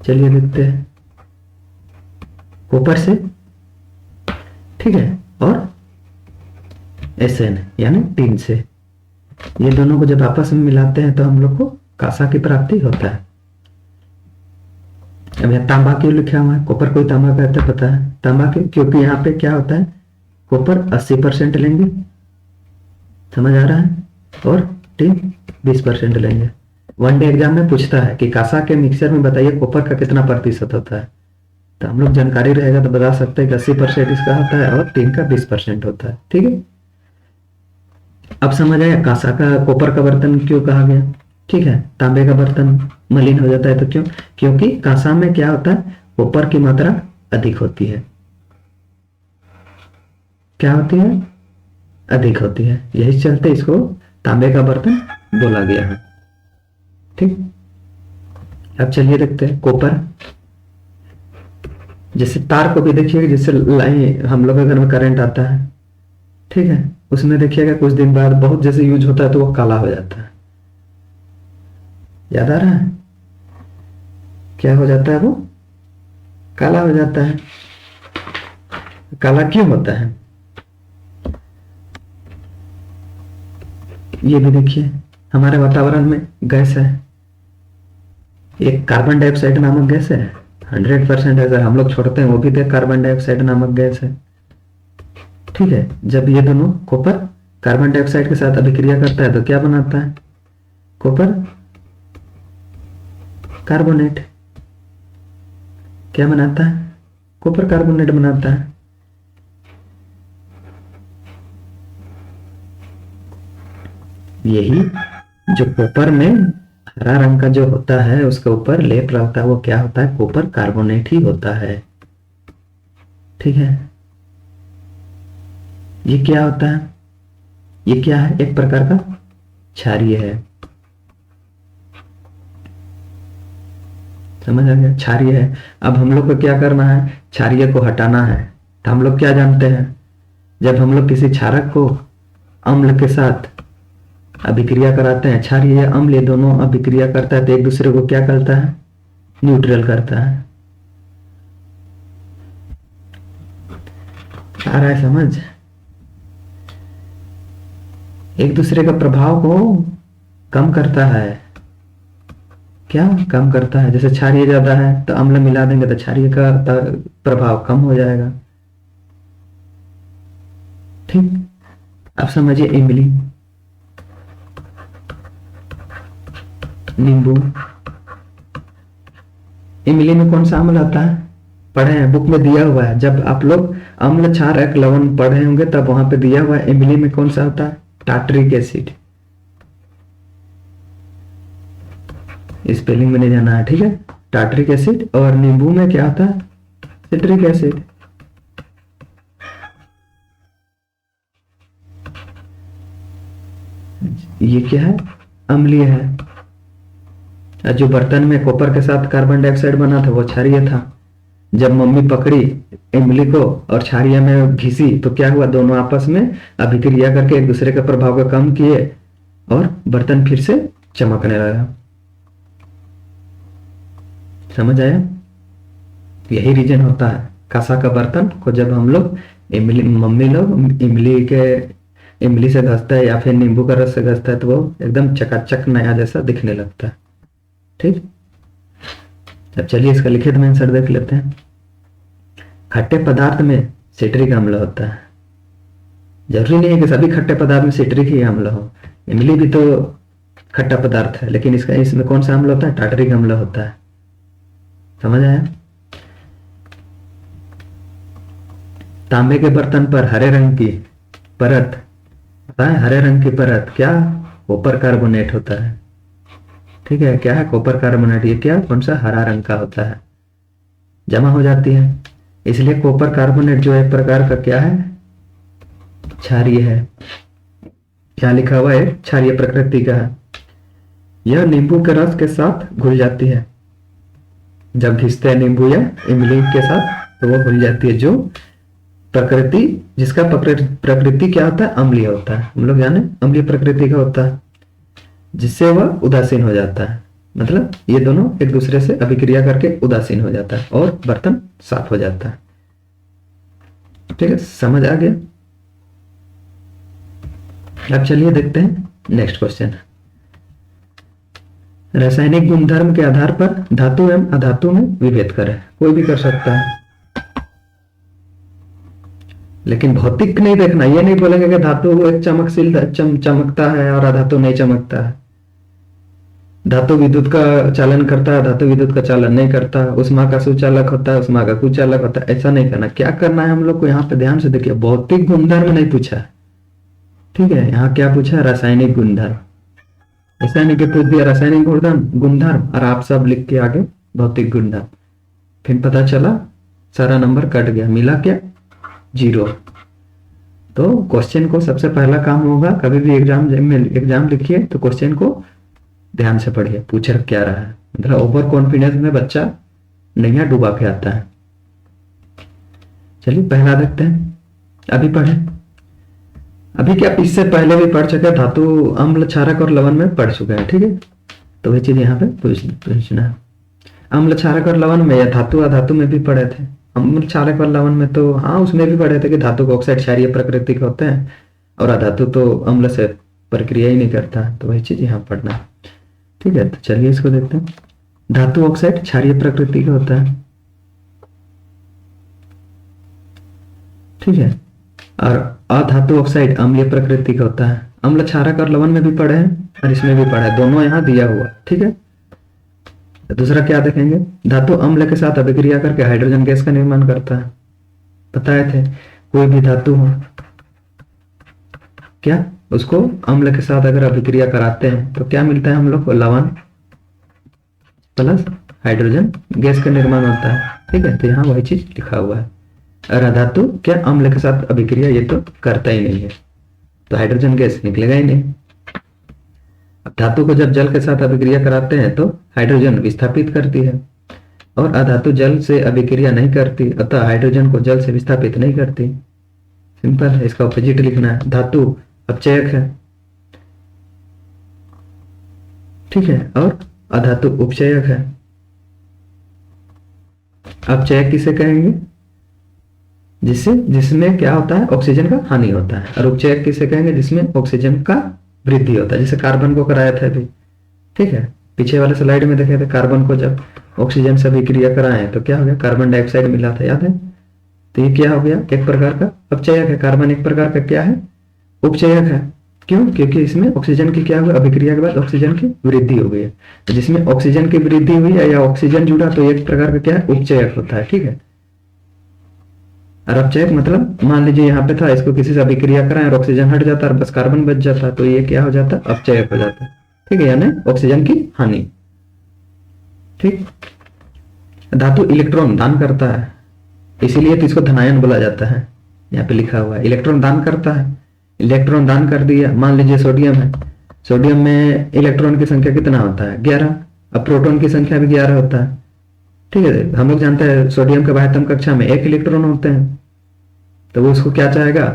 चलिए देखते हैं। कॉपर से, ठीक है, और एसएन यानी टीन से। ये दोनों को जब आपस में मिलाते हैं तो हम लोग को कांसा की प्राप्ति होता है। अब यहाँ तांबा क्यों लिखा हुआ है, कॉपर कोई तांबा कहते हैं, पता है तांबा क्यों, क्योंकि यहाँ पे क्या होता है, कॉपर 80% लेंगे, समझ आ रहा है, और टीन 20% लेंगे। वन डे एग्जाम में पूछता है कि कांसा के मिक्सचर में बताइए कॉपर का कितना प्रतिशत होता है, तो हम लोग जानकारी रहेगा तो बता सकते हैं कि 80% इसका होता है और टीन का 20% होता है, ठीक है। अब समझ आया कांसा का कॉपर का बर्तन क्यों कहा गया, ठीक है। तांबे का बर्तन मलिन हो जाता है तो क्यों, क्योंकि कांसा में क्या होता है, कॉपर की मात्रा अधिक होती है, क्या होती है, अधिक होती है। यही चलते इसको तांबे का बर्तन बोला गया है, ठीक। अब चलिए देखते हैं कॉपर, जैसे तार को भी देखिएगा, जैसे लाइन हम लोग के घर में करंट आता है, ठीक है, उसमें देखिएगा कुछ दिन बाद बहुत जैसे यूज होता है तो वो काला हो जाता है, याद आ रहा है, क्या हो जाता है, वो काला हो जाता है। काला क्यों होता है, ये भी देखिए, हमारे वातावरण में गैस है, एक कार्बन डाइऑक्साइड नामक गैस है, 100% अगर हम लोग छोड़ते हैं वो भी देख कार्बन डाइऑक्साइड नामक गैस है, ठीक है। जब ये दोनों कॉपर कार्बन डाइऑक्साइड के साथ अभिक्रिया करता है तो क्या बनाता है, कॉपर कार्बोनेट, क्या बनाता है, कॉपर कार्बोनेट बनाता है। यही जो कॉपर में हरा रंग का जो होता है उसके ऊपर लेप रहता है वो क्या होता है, कॉपर कार्बोनेट ही होता है, ठीक है। ये क्या होता है, ये क्या है, एक प्रकार का क्षारीय है, समझ आ गया, क्षारीय है। अब हम लोग को क्या करना है, क्षारीय को हटाना है। तो हम लोग क्या जानते हैं, जब हम लोग किसी क्षारक को अम्ल के साथ अभिक्रिया कराते हैं, क्षारीय या अम्ल ये दोनों अभिक्रिया करता है तो एक दूसरे को क्या करता है, न्यूट्रल करता है। आ रहा है समझ, एक दूसरे का प्रभाव को कम करता है। क्या कम करता है? जैसे क्षारीय ज्यादा है तो अम्ल मिला देंगे तो क्षारीय का प्रभाव कम हो जाएगा। ठीक, अब समझिए इमली, नींबू। इमली में कौन सा अम्ल आता है? पढ़े हैं, बुक में दिया हुआ है। जब आप लोग अम्ल क्षारक लवण पढ़े होंगे तब वहां पे दिया हुआ है इमली में कौन सा होता है? Tartaric acid. स्पेलिंग में नहीं जाना है, ठीक है। Tartaric acid. और नींबू में क्या होता है? Citric acid. ये क्या है? अम्लीय है। और जो बर्तन में कॉपर के साथ कार्बन डाइऑक्साइड बना था वो क्षारीय था। जब मम्मी पकड़ी इमली को और क्षारीय में घिसी तो क्या हुआ? दोनों आपस में अभिक्रिया करके एक दूसरे के प्रभाव को कम किए और बर्तन फिर से चमकने लगा। समझ आया? यही रीजन होता है कांसा का बर्तन को जब हम लोग मम्मी लोग इमली से घसता है या फिर नींबू का रस से घसता है तो वो एकदम चकाचक नया जैसा दिखने लगता है। ठीक, अब चलिए इसका लिखित में आंसर देख लेते हैं। खट्टे पदार्थ में सिट्रिक अम्ल होता है। जरूरी नहीं है कि सभी खट्टे पदार्थ में सिट्रिक ही अम्ल हो। इमली भी तो खट्टा पदार्थ है, लेकिन इसमें कौन सा अम्ल होता है? टार्टरिक अम्ल होता है। समझ आया? तांबे के बर्तन पर हरे रंग की परत, पता है हरे रंग की परत क्या? कॉपर कार्बोनेट होता है। ठीक है, क्या है? Copper carbonate. ये क्या? कौन सा? हरा रंग का होता है, जमा हो जाती है। इसलिए कॉपर कार्बोनेट जो एक प्रकार का क्या है? क्षारीय है। क्या लिखा हुआ है? क्षारीय प्रकृति का है। यह नींबू के रस के साथ घुल जाती है। जब घिसते हैं नींबू या इमली के साथ तो वो घुल जाती है। जो प्रकृति, जिसका प्रकृति क्या होता है? अम्लीय होता है। हम लोग जाने अम्लीय प्रकृति का होता है, जिससे वह उदासीन हो जाता है। मतलब ये दोनों एक दूसरे से अभिक्रिया करके उदासीन हो जाता है और बर्तन साफ हो जाता है। ठीक है, समझ आ गया? अब चलिए देखते हैं नेक्स्ट क्वेश्चन। रासायनिक गुणधर्म के आधार पर धातु एवं अधातु में विभेद करें। कोई भी कर सकता है, लेकिन भौतिक नहीं देखना। ये नहीं बोलेंगे कि धातु एक चमकशील चमकता है और अधातु नहीं चमकता है। धातु विद्युत का चालन करता है, धातु विद्युत का चालन नहीं करता। उष्मा का सुचालक होता है, उष्मा का कुचालक होता है। ऐसा नहीं करना। क्या करना है हम लोग को? यहाँ पे ध्यान से देखिए, भौतिक गुणधर्म नहीं पूछा है। ठीक है, यहाँ क्या पूछा है? रासायनिक गुणधर्म। ऐसा नहीं कि पूछ दिया रासायनिक गुणधर्म और आप सब लिख के आगे भौतिक गुणधर्म, फिर पता चला सारा नंबर कट गया, मिला क्या? 0। तो क्वेश्चन को सबसे पहला काम होगा, कभी भी एग्जाम लिखिए तो क्वेश्चन को ध्यान से पढ़िए, पूछ क्या रहा है। मतलब ओवर कॉन्फिडेंस में बच्चा नैया डुबा के आता है। चलिए पहला देखते हैं। अभी पढ़े, अभी क्या इससे पहले भी पढ़ चुके हैं, धातु अम्ल क्षारक और लवण में पढ़ चुके हैं। ठीक है, तो वही चीज यहाँ पे पूछना है। अम्ल क्षारक और लवण में या धातु अधातु में भी पढ़े थे। अम्ल क्षारक और लवण में तो हाँ, उसमें भी पढ़े थे कि धातु के ऑक्साइड क्षारीय प्रकृति के होते हैं और अधातु तो अम्ल से प्रक्रिया ही नहीं करता। तो वही चीज यहाँ पढ़ना है। ठीक है, तो चलिए इसको देखते हैं। धातु ऑक्साइड क्षारीय प्रकृति का होता है। ठीक है, और अधातु ऑक्साइड अम्लीय प्रकृति का होता है। अम्ल क्षारक और लवण में भी पढ़े हैं और इसमें भी पढ़ा है, दोनों यहाँ दिया हुआ है। ठीक है, तो दूसरा क्या देखेंगे? धातु अम्ल के साथ अभिक्रिया करके हाइड्रोजन गैस का निर्माण करता है। बताए थे कोई भी धातु हो क्या, उसको अम्ल के साथ अगर अभिक्रिया कराते हैं तो क्या मिलता है हम लोग को? लवण प्लस हाइड्रोजन गैस का निर्माण होता है। ठीक है, तो यहाँ वही चीज लिखा हुआ है। और अधातु क्या अम्ल के साथ अभिक्रिया ये तो करता ही नहीं है, तो हाइड्रोजन गैस निकलेगा ही नहीं। अब धातु को जब जल के साथ अभिक्रिया कराते हैं तो हाइड्रोजन विस्थापित करती है, और अधातु जल से अभिक्रिया नहीं करती, अतः हाइड्रोजन को जल से विस्थापित नहीं करती। सिंपल है, इसका ऑपोजिट लिखना है। धातु अपचयक है, ठीक है, और अधातु उपचयक है। अपचयक किसे कहेंगे? जिससे जिसमें क्या होता है, ऑक्सीजन का हानि होता है। और उपचयक किसे कहेंगे, जिसमें ऑक्सीजन का वृद्धि होता है, जैसे कार्बन को कराया था अभी, ठीक है। पीछे वाले स्लाइड में देखे थे, कार्बन को जब ऑक्सीजन से अभिक्रिया कराए तो क्या हो गया, कार्बन डाइऑक्साइड मिला था, याद है। तो ये क्या हो गया, एक प्रकार का अपचयक है। कार्बन एक प्रकार का क्या है, उपचयक है। क्यों, क्योंकि इसमें ऑक्सीजन की क्या हुआ, अभिक्रिया के बाद ऑक्सीजन की वृद्धि हो गई है। तो जिसमें ऑक्सीजन की वृद्धि हुई है या ऑक्सीजन जुड़ा तो एक प्रकार का क्या है, उपचयक होता है, ठीक है। और अपचयक मतलब मान लीजिए यहाँ पे था, इसको किसी से अभिक्रिया कराएं और ऑक्सीजन हट जाता है और बस कार्बन बच जाता, तो ये क्या हो जाता, अपचयक हो जाता है, ठीक है, यानी ऑक्सीजन की हानि, ठीक। धातु इलेक्ट्रॉन दान करता है, इसीलिए तो इसको धनायन बोला जाता है। यहाँ पे लिखा हुआ है इलेक्ट्रॉन दान करता है। इलेक्ट्रॉन दान कर दिया, मान लीजिए सोडियम है, सोडियम में इलेक्ट्रॉन की संख्या कितना होता है, 11। अब प्रोटॉन की संख्या भी 11 होता है, ठीक है। हम लोग जानते हैं सोडियम के बाह्यतम कक्षा में 1 इलेक्ट्रॉन होते हैं, तो वो उसको क्या चाहेगा,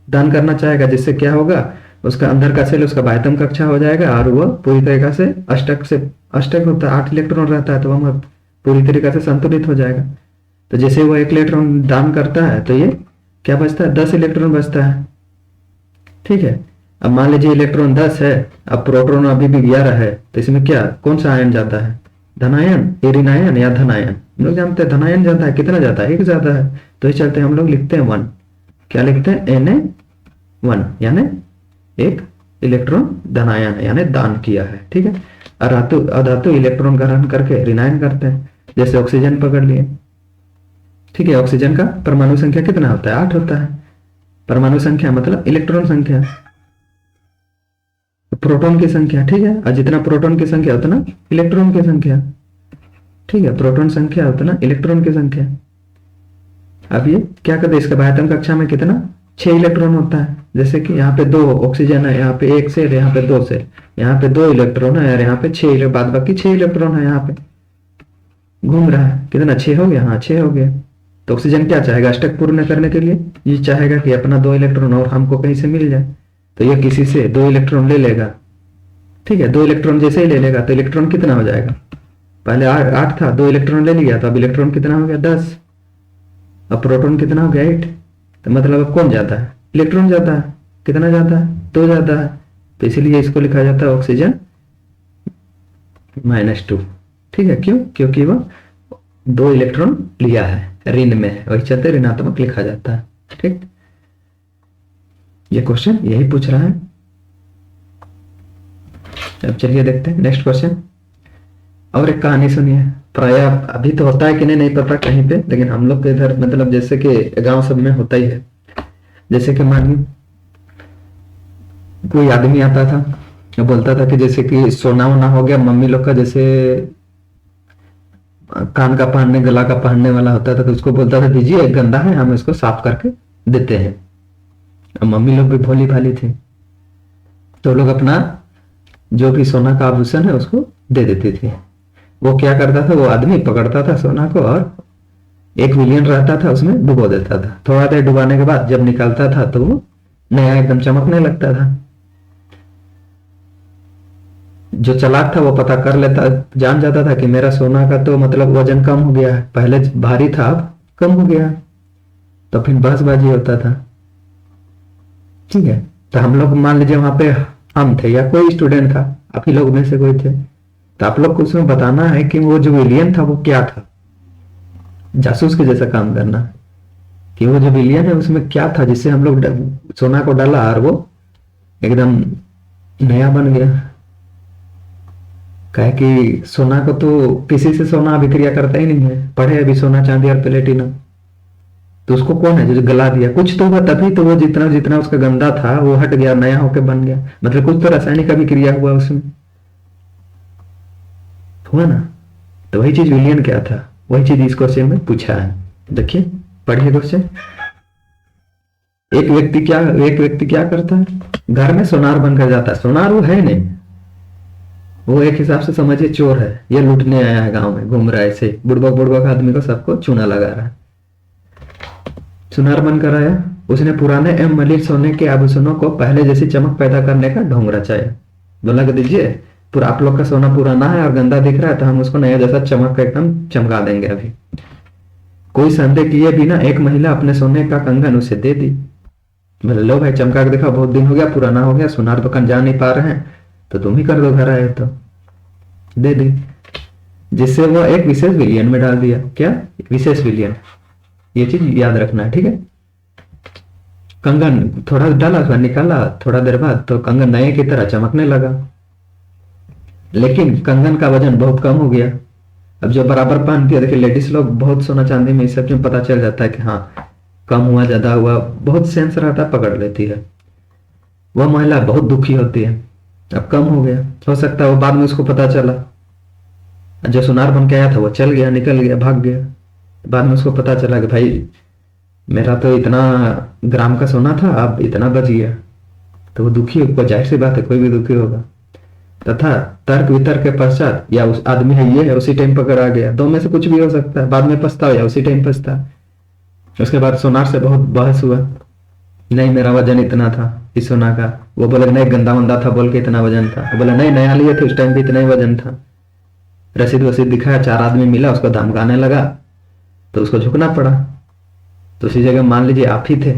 दान करना चाहेगा, जिससे क्या होगा, उसका अंदर का सेल उसका बाह्यतम कक्षा हो जाएगा और वो पूरी तरीका से अष्टक होता है, 8 इलेक्ट्रॉन रहता है, तो वह पूरी तरीके से संतुलित हो जाएगा। तो जैसे वो 1 इलेक्ट्रॉन दान करता है तो ये क्या बचता है, 10 इलेक्ट्रॉन बचता है, ठीक है। अब मान लीजिए इलेक्ट्रॉन 10 है, अब प्रोटॉन अभी भी 11 है, तो इसमें क्या, कौन सा आयन जाता है, धनायन, ऋणायन या धनायन। हम लोग जानते हैं धनायन जाता है, कितना जाता है, 1 जाता है, तो इस चलते हम लोग लिखते हैं 1। क्या लिखते हैं, Na1, यानी 1 इलेक्ट्रॉन धनायन है, यानी दान किया है, ठीक है। और अधातु इलेक्ट्रॉन ग्रहण करके ऋणायन करते हैं, जैसे ऑक्सीजन पकड़ लिए, ठीक है। ऑक्सीजन का परमाणु संख्या कितना होता है, 8 होता है। परमाणु संख्या मतलब इलेक्ट्रॉन संख्या, प्रोटॉन की संख्या, ठीक है। और जितना प्रोटॉन की संख्या उतना इलेक्ट्रॉन की संख्या, ठीक है। प्रोटॉन संख्या उतना इलेक्ट्रॉन की संख्या। अब ये क्या करते हैं, इसके बाह्यतम कक्षा में कितना, 6 इलेक्ट्रॉन होता है। जैसे कि यहाँ पे 2 ऑक्सीजन है, यहाँ पे 1 सेल, यहाँ पे 2 सेल, यहाँ पे 2 इलेक्ट्रॉन है और यहाँ पे 6, बाद बाकी 6 इलेक्ट्रॉन है, यहाँ पे घूम रहा है, कितना, 6 हो गया, हाँ 6 हो गया। तो ऑक्सीजन क्या चाहेगा, अष्टक पूर्ण करने के लिए ये चाहेगा कि अपना 2 इलेक्ट्रॉन और हमको कहीं से मिल जाए, तो ये किसी से 2 इलेक्ट्रॉन ले लेगा, ठीक है। 2 इलेक्ट्रॉन जैसे ही ले लेगा तो इलेक्ट्रॉन कितना हो जाएगा, पहले 8 था, 2 इलेक्ट्रॉन ले लिया तो अब इलेक्ट्रॉन कितना हो गया, 10। अब प्रोटॉन कितना हो गया, 8। तो मतलब अब कौन जाता है, इलेक्ट्रॉन जाता है, कितना जाता है, 2 जाता है। तो इसीलिए इसको लिखा जाता है ऑक्सीजन -2, ठीक है। क्यों, क्योंकि वह 2 इलेक्ट्रॉन लिया है, ऋण में है, वही चलते ऋणात्मक लिखा जाता है, ठीक। ये क्वेश्चन यही पूछ रहा है। अब चलिए देखते हैं नेक्स्ट क्वेश्चन। और एक कहानी सुनिए, प्राय अभी तो होता है कि नहीं पता कहीं पे, लेकिन हम लोग के इधर मतलब जैसे कि गांव सब में होता ही है। जैसे कि मानिए कोई आदमी आता था, बोलता था कि जैसे कि सोना वोना हो गया, मम्मी लोग का जैसे कान का पहनने, गला का पहनने वाला होता था, तो उसको बोलता था दीजिए, गंदा है, हम इसको साफ करके देते हैं। अब मम्मी लोग भी भोली भाली थी, तो लोग अपना जो भी सोना का आभूषण है उसको दे देती थी। वो क्या करता था, वो आदमी पकड़ता था सोना को और 1 मिलियन रहता था उसमें डुबो देता था। थोड़ा देर डुबाने के बाद जब निकालता था तो वो नया एकदम चमकने लगता था। जो चालाक था वो पता कर लेता, जान जाता था कि मेरा सोना का तो मतलब वजन कम हो गया है, पहले भारी था अब कम हो गया, तो फिर बहसबाजी होता था, ठीक है। तो हम लोग मान लीजिए वहां पे हम थे या कोई स्टूडेंट था, आप ही लोग में से कोई थे, तो आप लोग को उसमें बताना है कि वो जो विलियन था वो क्या था, जासूस के जैसा काम करना कि वो जो विलियन है उसमें क्या था, जिससे हम लोग सोना को डाला और वो एकदम नया बन गया। कहे कि सोना को तो किसी से सोना अभिक्रिया करता ही नहीं है, पढ़े अभी सोना चांदी और प्लेटिनम, तो उसको कौन है जो गला दिया, कुछ तो हुआ, तभी तो वो जितना जितना उसका गंदा था वो हट गया, नया होकर बन गया, मतलब कुछ तो रासायनिक अभिक्रिया हुआ उसमें, हुआ ना। तो वही चीज विलियन क्या था, वही चीज इस क्वेश्चन में पूछा है। देखिए पढ़िए क्वेश्चन। एक व्यक्ति क्या करता है, घर में सोनार बनकर जाता है। सोनार वो है नहीं, वो एक हिसाब से समझिए चोर है, ये लूटने आया है, गांव में घूम रहा है, ऐसे बुड़बक आदमी को सबको चूना लगा रहा है। सुनार बनकर आया, उसने पुराने एवं मलिन सोने के आभूषणों को पहले जैसी चमक पैदा करने का ढोंग रचाया। बोला कि दीजिए, पूरा आप लोग का सोना पुराना है और गंदा दिख रहा है, तो हम उसको नया जैसा चमक का एकदम चमका देंगे। अभी कोई संदेह किए बिना एक महिला अपने सोने का कंगन उसे दे दी। बोले लो भाई चमका के देखा, बहुत दिन हो गया, पुराना हो गया, सुनार दुकान जा नहीं पा रहे हैं, तो तुम ही कर दो, घर आए तो। दे दी, जिससे वो एक विशेष विलियन में डाल दिया। क्या? विशेष विलियन, ये चीज याद रखना है, ठीक है। कंगन थोड़ा डाला, उसका निकाला, थोड़ा देर बाद तो कंगन नए की तरह चमकने लगा, लेकिन कंगन का वजन बहुत कम हो गया। अब जो बराबर पहनती है, देखिए लेडीज लोग बहुत सोना चांदी में इस सब में पता चल जाता है कि हाँ कम हुआ, ज्यादा हुआ, बहुत सेंस रहता है, पकड़ लेती है। वह महिला बहुत दुखी होती है, अब कम हो गया, हो सकता है वो बाद में उसको पता चला, जो सुनार बन के आया था वो चल गया, निकल गया, भाग गया। बाद में उसको पता चला कि भाई मेरा तो इतना ग्राम का सोना था, अब इतना बच गया, तो वो दुखी हो, जाहिर सी बात है कोई भी दुखी होगा। तथा तर्क वितर्क के पश्चात या उस आदमी है ये है, उसी टाइम पकड़ा गया, दो में से कुछ भी हो सकता है, बाद में पछताओ या उसी टाइम पछता। उसके बाद सोनार से बहुत बहस हुआ, नहीं मेरा वजन इतना था इस सोना का, वो बोले नहीं गंदा वंदा था बोल के इतना वजन था, वो बोले नहीं नया लिए थे उस टाइम भी इतना ही वजन था। रसीद वसीद दिखाया, 4 आदमी मिला, उसको धमकाने लगा, तो उसको झुकना पड़ा। तो उसी जगह मान लीजिए आप ही थे,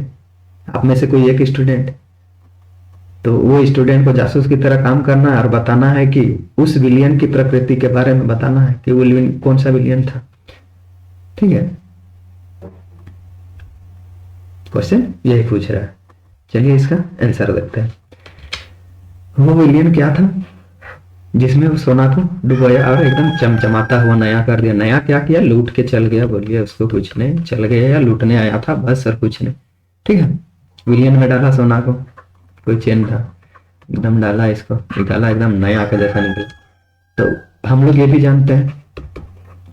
आप में से कोई एक स्टूडेंट, तो वो स्टूडेंट को जासूस की तरह काम करना है और बताना है कि उस विलियन की प्रकृति के बारे में बताना है कि वो विलियन कौन सा विलियन था, ठीक है। क्वेश्चन यही पूछ रहा है। चलिए इसका आंसर देखते हैं। वो विलियन क्या था जिसमें वो सोना को डुबोया और एकदम चमचमाता हुआ नया कर दिया। नया क्या किया? लूट के चल गया, बोलिए उसको कुछ नहीं, चल गया या लूटने आया था बस, और कुछ नहीं, ठीक है। विलियन में डाला सोना को, कोई चेन था, एकदम डाला, इसको निकाला, एकदम नया का जैसा निकला। तो हम लोग ये भी जानते हैं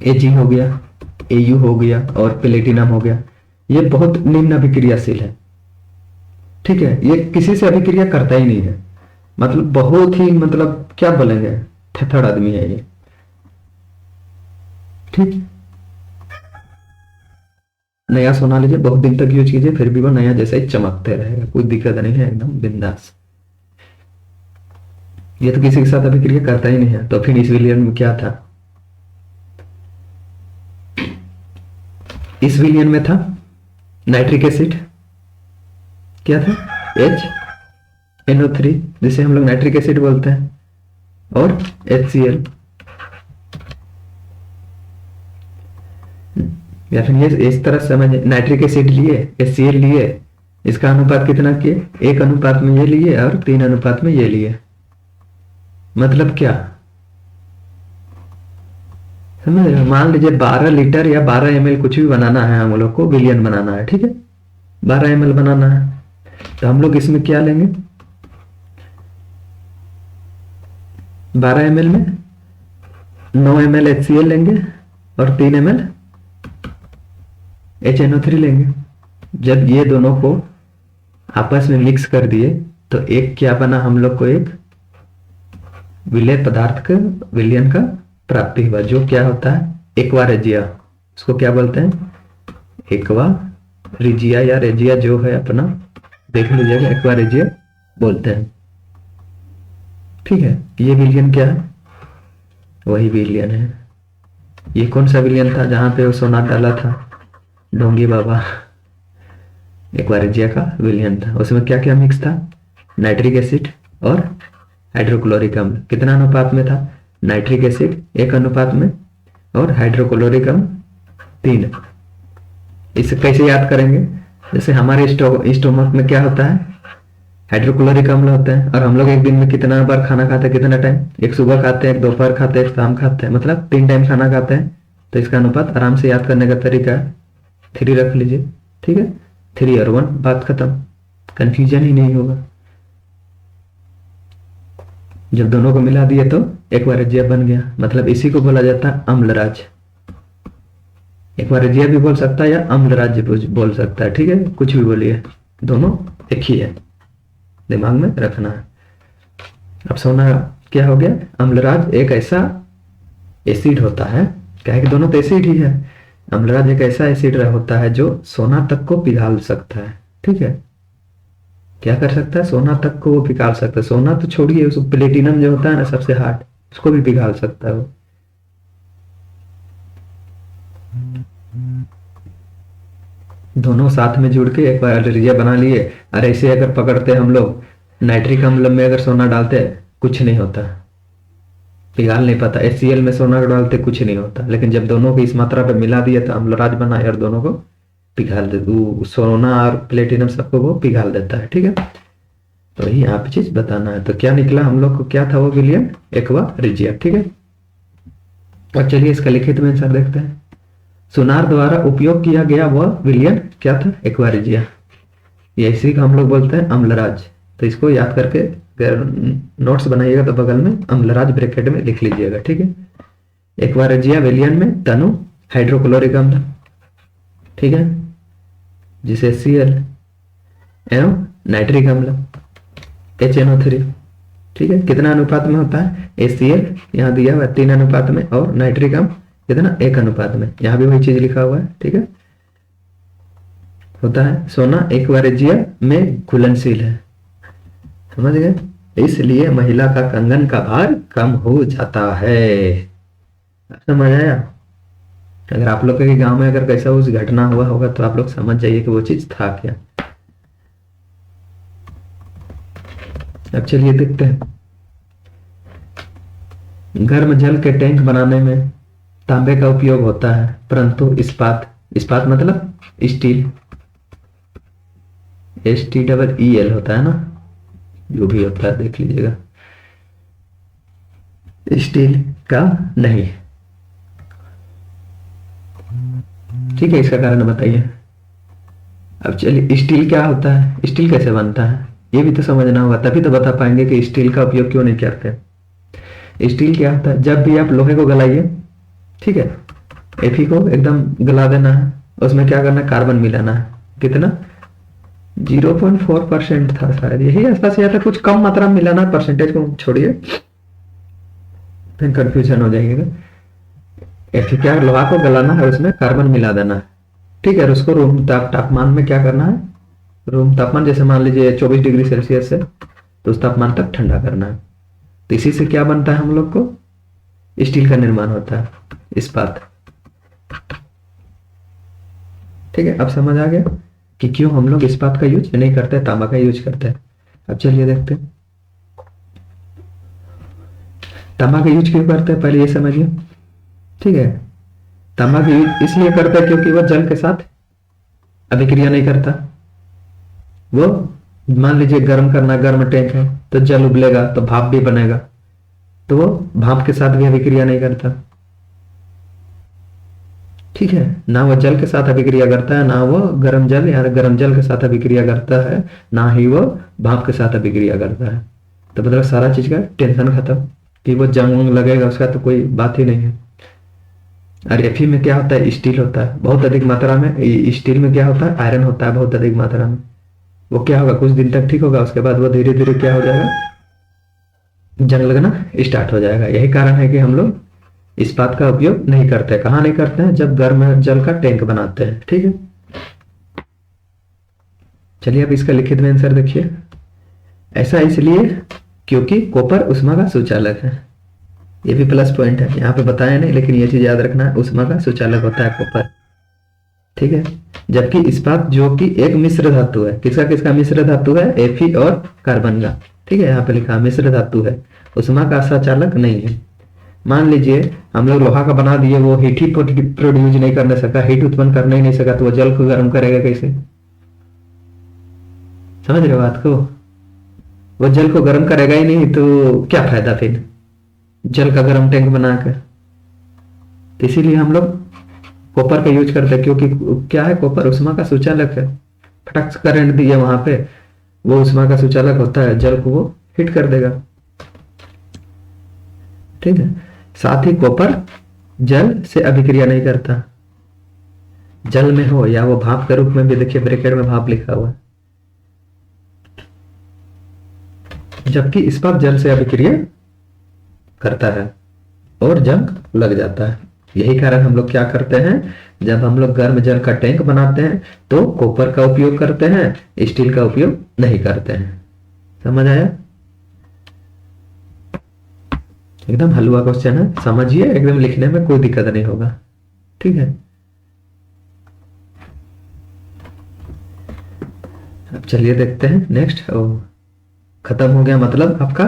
Ag हो गया, Au हो गया और प्लेटिनम हो गया, ये बहुत निम्न अभिक्रियाशील है, ठीक है। ये किसी से अभिक्रिया करता ही नहीं है, मतलब बहुत ही, मतलब क्या बोलेंगे, थेथड़ आदमी है ये, ठीक। नया सोना लीजिए, बहुत दिन तक यूज कीजिए, फिर भी वो नया जैसा ही चमकते रहेगा, कोई दिक्कत नहीं है, एकदम बिंदास। ये तो किसी के साथ अभिक्रिया करता ही नहीं है। तो फिर इस विलियन में क्या था? इस विलियन में था नाइट्रिक एसिड, क्या था? HNO3, जिसे हम लोग नाइट्रिक एसिड बोलते हैं, और HCl, या फिर ये इस तरह समझ, नाइट्रिक एसिड लिए, HCl लिए, इसका अनुपात कितना किए? 1 अनुपात में ये लिए और 3 अनुपात में ये लिए। मतलब क्या समझ रहे हो? मान लीजिए 12 लीटर या 12 ml कुछ भी बनाना है, हम लोग को विलियन बनाना है, ठीक है, 12 ml बनाना है, तो हम लोग इसमें क्या लेंगे? 12 ml में 9 ml HCl लेंगे और 3 ml HNO3 लेंगे। जब ये दोनों को आपस में मिक्स कर दिए तो एक क्या बना? हम लोग को एक विलेय पदार्थ का, विलियन का प्राप्ति हुआ, जो क्या होता है? Aqua regia. उसको क्या बोलते हैं? एक्वा रेजिया या रेजिया, जो है अपना देख लीजिएगा, एक्वा रेजिया बोलते हैं, ठीक है। ये विलियन क्या है? वही विलियन है। ये कौन सा विलियन था जहां पे वो सोना डाला था ढोंगी बाबा? एक्वा रेजिया का विलियन था। उसमें क्या क्या मिक्स था? नाइट्रिक एसिड और हाइड्रोक्लोरिक अम्ल। कितना अनुपात में था? नाइट्रिक एसिड 1 अनुपात में और हाइड्रोक्लोरिक अम्ल 3। इसे कैसे याद करेंगे? जैसे हमारे स्टोमक में क्या होता है? हाइड्रोक्लोरिक अम्ल होते हैं, और हम लोग एक दिन में कितना बार खाना खाते हैं? कितना टाइम? एक सुबह खाते हैं, एक दोपहर खाते हैं, एक शाम खाते हैं, मतलब 3 टाइम खाना खाते हैं। तो इसका अनुपात आराम से याद करने का तरीका है 3 रख लीजिए, ठीक है। 3 और 1, बात खत्म, कंफ्यूजन ही नहीं होगा। जब दोनों को मिला दिए तो एक्वा रेजिया बन गया, मतलब इसी को बोला जाता है अम्लराज। एक्वा रेजिया भी बोल सकता है या अम्लराज बोल सकता है, ठीक है, कुछ भी बोलिए, दोनों एक ही है, दिमाग में रखना है। अब सोना क्या हो गया? अम्लराज एक ऐसा एसिड होता है, क्या है कि दोनों तो एसिड ही है। अम्लराज एक ऐसा एसिड होता है जो सोना तक को पिघाल सकता है, ठीक है। क्या कर सकता है? सोना तक को वो पिघाल सकता है। सोना तो छोड़िए, उस प्लेटिनम जो होता है ना सबसे हार्ड, उसको भी पिघाल सकता है वो। दोनों साथ में जुड़ के एक बार रिजिया बना लिए। और ऐसे अगर पकड़ते हम लोग नाइट्रिक अम्ल में अगर सोना डालते कुछ नहीं होता, पिघाल नहीं पाता। HCl में सोना डालते कुछ नहीं होता, लेकिन जब दोनों को इस मात्रा पे मिला दिया तो अम्लराज बना और दोनों को पिघाल दे, वो सोना और प्लेटिनम सबको वो पिघाल देता है। ठीक है, तो यही यहाँ पे चीज बताना है। तो क्या निकला हम लोग को, क्या था वो विलियम एक्वा रिजिया। ठीक है, और चलिए इसका लिखित में आंसर देखते हैं। सोनार द्वारा उपयोग किया गया वह विलियन क्या था, एक्वा रिजिया। ये इसी को हम लोग बोलते हैं अम्लराज। तो इसको याद करके नोट्स बनाइएगा तो बगल में अम्लराज ब्रैकेट में लिख लीजिएगा। ठीक है, एक्वा रिजिया विलियन में तनु हाइड्रोक्लोरिक अम्ल, ठीक है, जिसे Cl एवं नाइट्रिक अम्ल HNO3। ठीक है, कितना अनुपात में होता है, HCl यहाँ दिया हुआ है 3 अनुपात में, और नाइट्रिक अम्ल कितना 1 अनुपात में। यहाँ भी वही चीज लिखा हुआ है। ठीक है, होता है सोना एक्वा रिजिया में घुलनशील है, समझ गए, इसलिए महिला का कंगन का भार कम हो जाता है। समझ आया। अगर आप लोग के गांव में अगर कैसा उस घटना हुआ होगा तो आप लोग समझ जाइए कि वो चीज था क्या। अब चलिए देखते हैं, गर्म जल के टैंक बनाने में तांबे का उपयोग होता है, परंतु इस्पात मतलब स्टील, STEEL होता है ना, जो भी होता है देख लीजिएगा, स्टील का नहीं। ठीक है, इसका कारण बताइए। अब चलिए स्टील क्या होता है, स्टील कैसे बनता है, ये भी तो समझना होगा, तभी तो बता पाएंगे कि स्टील का उपयोग क्यों नहीं करते। स्टील क्या होता है, जब भी आप लोहे को गलाइए, ठीक है, Fe को एकदम गला देना है, उसमें क्या करना है, कार्बन मिलाना है। कितना 0.4% था शायद, यही आसपास या था, कुछ कम मात्रा में मिलाना, परसेंटेज को छोड़िए फिर कंफ्यूजन हो जाएगा। Fe क्या, लोहा को गलाना है, उसमें कार्बन मिला देना है। ठीक है, और उसको रूम तापमान में क्या करना है, रूम तापमान जैसे मान लीजिए 24 डिग्री सेल्सियस से, तो उस तापमान तक ठंडा करना है। तो इसी से क्या बनता है, हम लोग को स्टील का निर्माण होता है, इस्पात। ठीक है, अब समझ आ गया कि क्यों हम लोग इस्पात का यूज नहीं करते, तांबा का यूज करते हैं। अब चलिए देखते हैं तांबा का यूज क्यों करते हैं, पहले ये समझिए। ठीक है, तांबा का यूज इसलिए करते हैं क्योंकि वह जल के साथ अभिक्रिया नहीं करता। वो मान लीजिए गर्म करना, गर्म टैंक है तो जल उबलेगा तो भाप भी बनेगा, तो वो भाप के साथ भी अभिक्रिया नहीं करता। ठीक है, ना वो जल के साथ अभिक्रिया करता है, ना वो गर्म जल या गर्म जल के साथ अभिक्रिया करता है, ना ही वो भाप के साथ अभिक्रिया करता है। तो मतलब सारा चीज का टेंशन खत्म कि वो जंग लगेगा उसका तो कोई बात ही नहीं है। और Fe में क्या होता है, स्टील होता है बहुत अधिक मात्रा में। स्टील में क्या होता है, आयरन होता है बहुत अधिक मात्रा में। वो क्या होगा, कुछ दिन तक ठीक होगा, उसके बाद वो धीरे धीरे क्या हो जाएगा, जंग लगना स्टार्ट हो जाएगा। यही कारण है कि हम लोग इस्पात का उपयोग नहीं करते। कहाँ नहीं करते हैं, जब गर्म जल का टैंक बनाते हैं। ठीक है, चलिए अब इसका लिखित में आंसर देखिए। ऐसा इसलिए क्योंकि कॉपर उष्मा का सुचालक है। ये भी प्लस पॉइंट है, यहाँ पे बताया नहीं लेकिन ये चीज याद रखना है, उष्मा का सुचालक होता है कॉपर। ठीक है, जबकि इस्पात जो कि एक मिश्र धातु है, किसका किसका मिश्र धातु है, Fe और कार्बन का। ठीक है, यहाँ पे लिखा मिश्र धातु है, उष्मा का सुचालक नहीं है। मान लीजिए हम लोग लोहा का बना दिए, वो हीट ही प्रोड्यूस नहीं करने सका, हीट उत्पन्न करने ही नहीं सका, तो वो जल को गर्म करेगा कैसे, समझ रहे हो बात को। वो जल को गर्म करेगा ही नहीं तो क्या फायदा फिर जल का गर्म टैंक बनाकर। तो इसीलिए हम लोग कॉपर का यूज करते हैं, क्योंकि क्या है, कॉपर उष्मा का सुचालक है। फटक से करंट दिया वहां पे, वो उष्मा का सुचालक होता है, जल को वो हिट कर देगा। ठीक है, साथ ही कॉपर जल से अभिक्रिया नहीं करता, जल में हो या वो भाप के रूप में भी, देखिए ब्रैकेट में भाप लिखा हुआ है। जबकि इस्पात जल से अभिक्रिया करता है और जंग लग जाता है। यही कारण हम लोग क्या करते हैं, जब हम लोग गर्म जल का टैंक बनाते हैं तो कॉपर का उपयोग करते हैं, स्टील का उपयोग नहीं करते हैं। समझ आया, एकदम हलवा क्वेश्चन है, समझिए, एकदम लिखने में कोई दिक्कत नहीं होगा। ठीक है, अब चलिए देखते हैं नेक्स्ट। खत्म हो गया मतलब आपका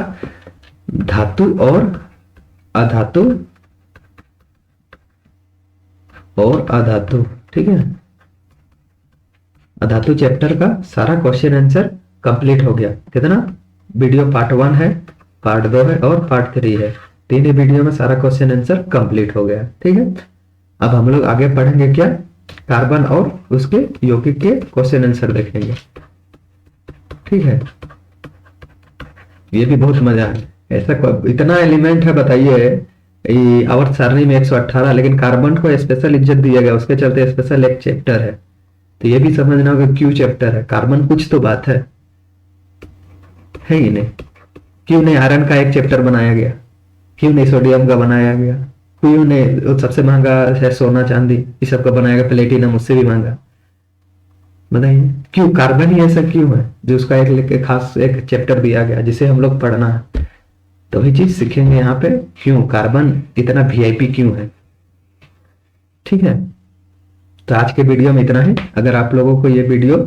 धातु और अधातु और अधातु। ठीक है, अधातु चैप्टर का सारा क्वेश्चन आंसर कंप्लीट हो गया। कितना वीडियो पार्ट 1 है, पार्ट 2 है और पार्ट 3 है। 3 ही वीडियो में सारा क्वेश्चन आंसर कंप्लीट हो गया। ठीक है, अब हम लोग आगे पढ़ेंगे क्या, कार्बन और उसके यौगिक के क्वेश्चन आंसर देखेंगे। ठीक है, ये भी बहुत मजा है। ऐसा इतना एलिमेंट है बताइए, आवर्त सारणी में 118, लेकिन कार्बन को स्पेशल इज्जत दिया गया, उसके चलते स्पेशल एक चैप्टर है। तो ये भी समझना होगा क्यों चैप्टर है। कार्बन कुछ तो बात है ही नहीं। क्यों नहीं आयरन का एक चैप्टर बनाया गया, क्यों नहीं सोडियम का बनाया गया, क्यों नहीं सबसे महंगा है सोना चांदी, इस सब का बनाया गया, प्लेटिनम उससे भी महंगा। बताइए क्यों कार्बन ही ऐसा क्यों है जो उसका एक खास एक चैप्टर दिया गया जिसे हम लोग पढ़ना है। तो वही चीज सीखेंगे यहाँ पे, क्यों कार्बन इतना वीआईपी क्यों है। ठीक है, तो आज के वीडियो में इतना ही। अगर आप लोगों को ये वीडियो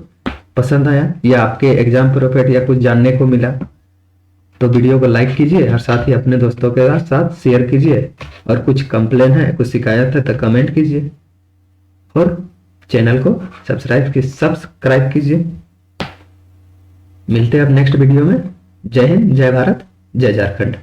पसंद आया या आपके एग्जाम प्रोफेट या कुछ जानने को मिला तो वीडियो को लाइक कीजिए और साथ ही अपने दोस्तों के साथ शेयर कीजिए। और कुछ कंप्लेन है, कुछ शिकायत है तो कमेंट कीजिए और चैनल को सब्सक्राइब कीजिए। मिलते हैं अब नेक्स्ट वीडियो में। जय हिंद, जय भारत, जय झारखंड।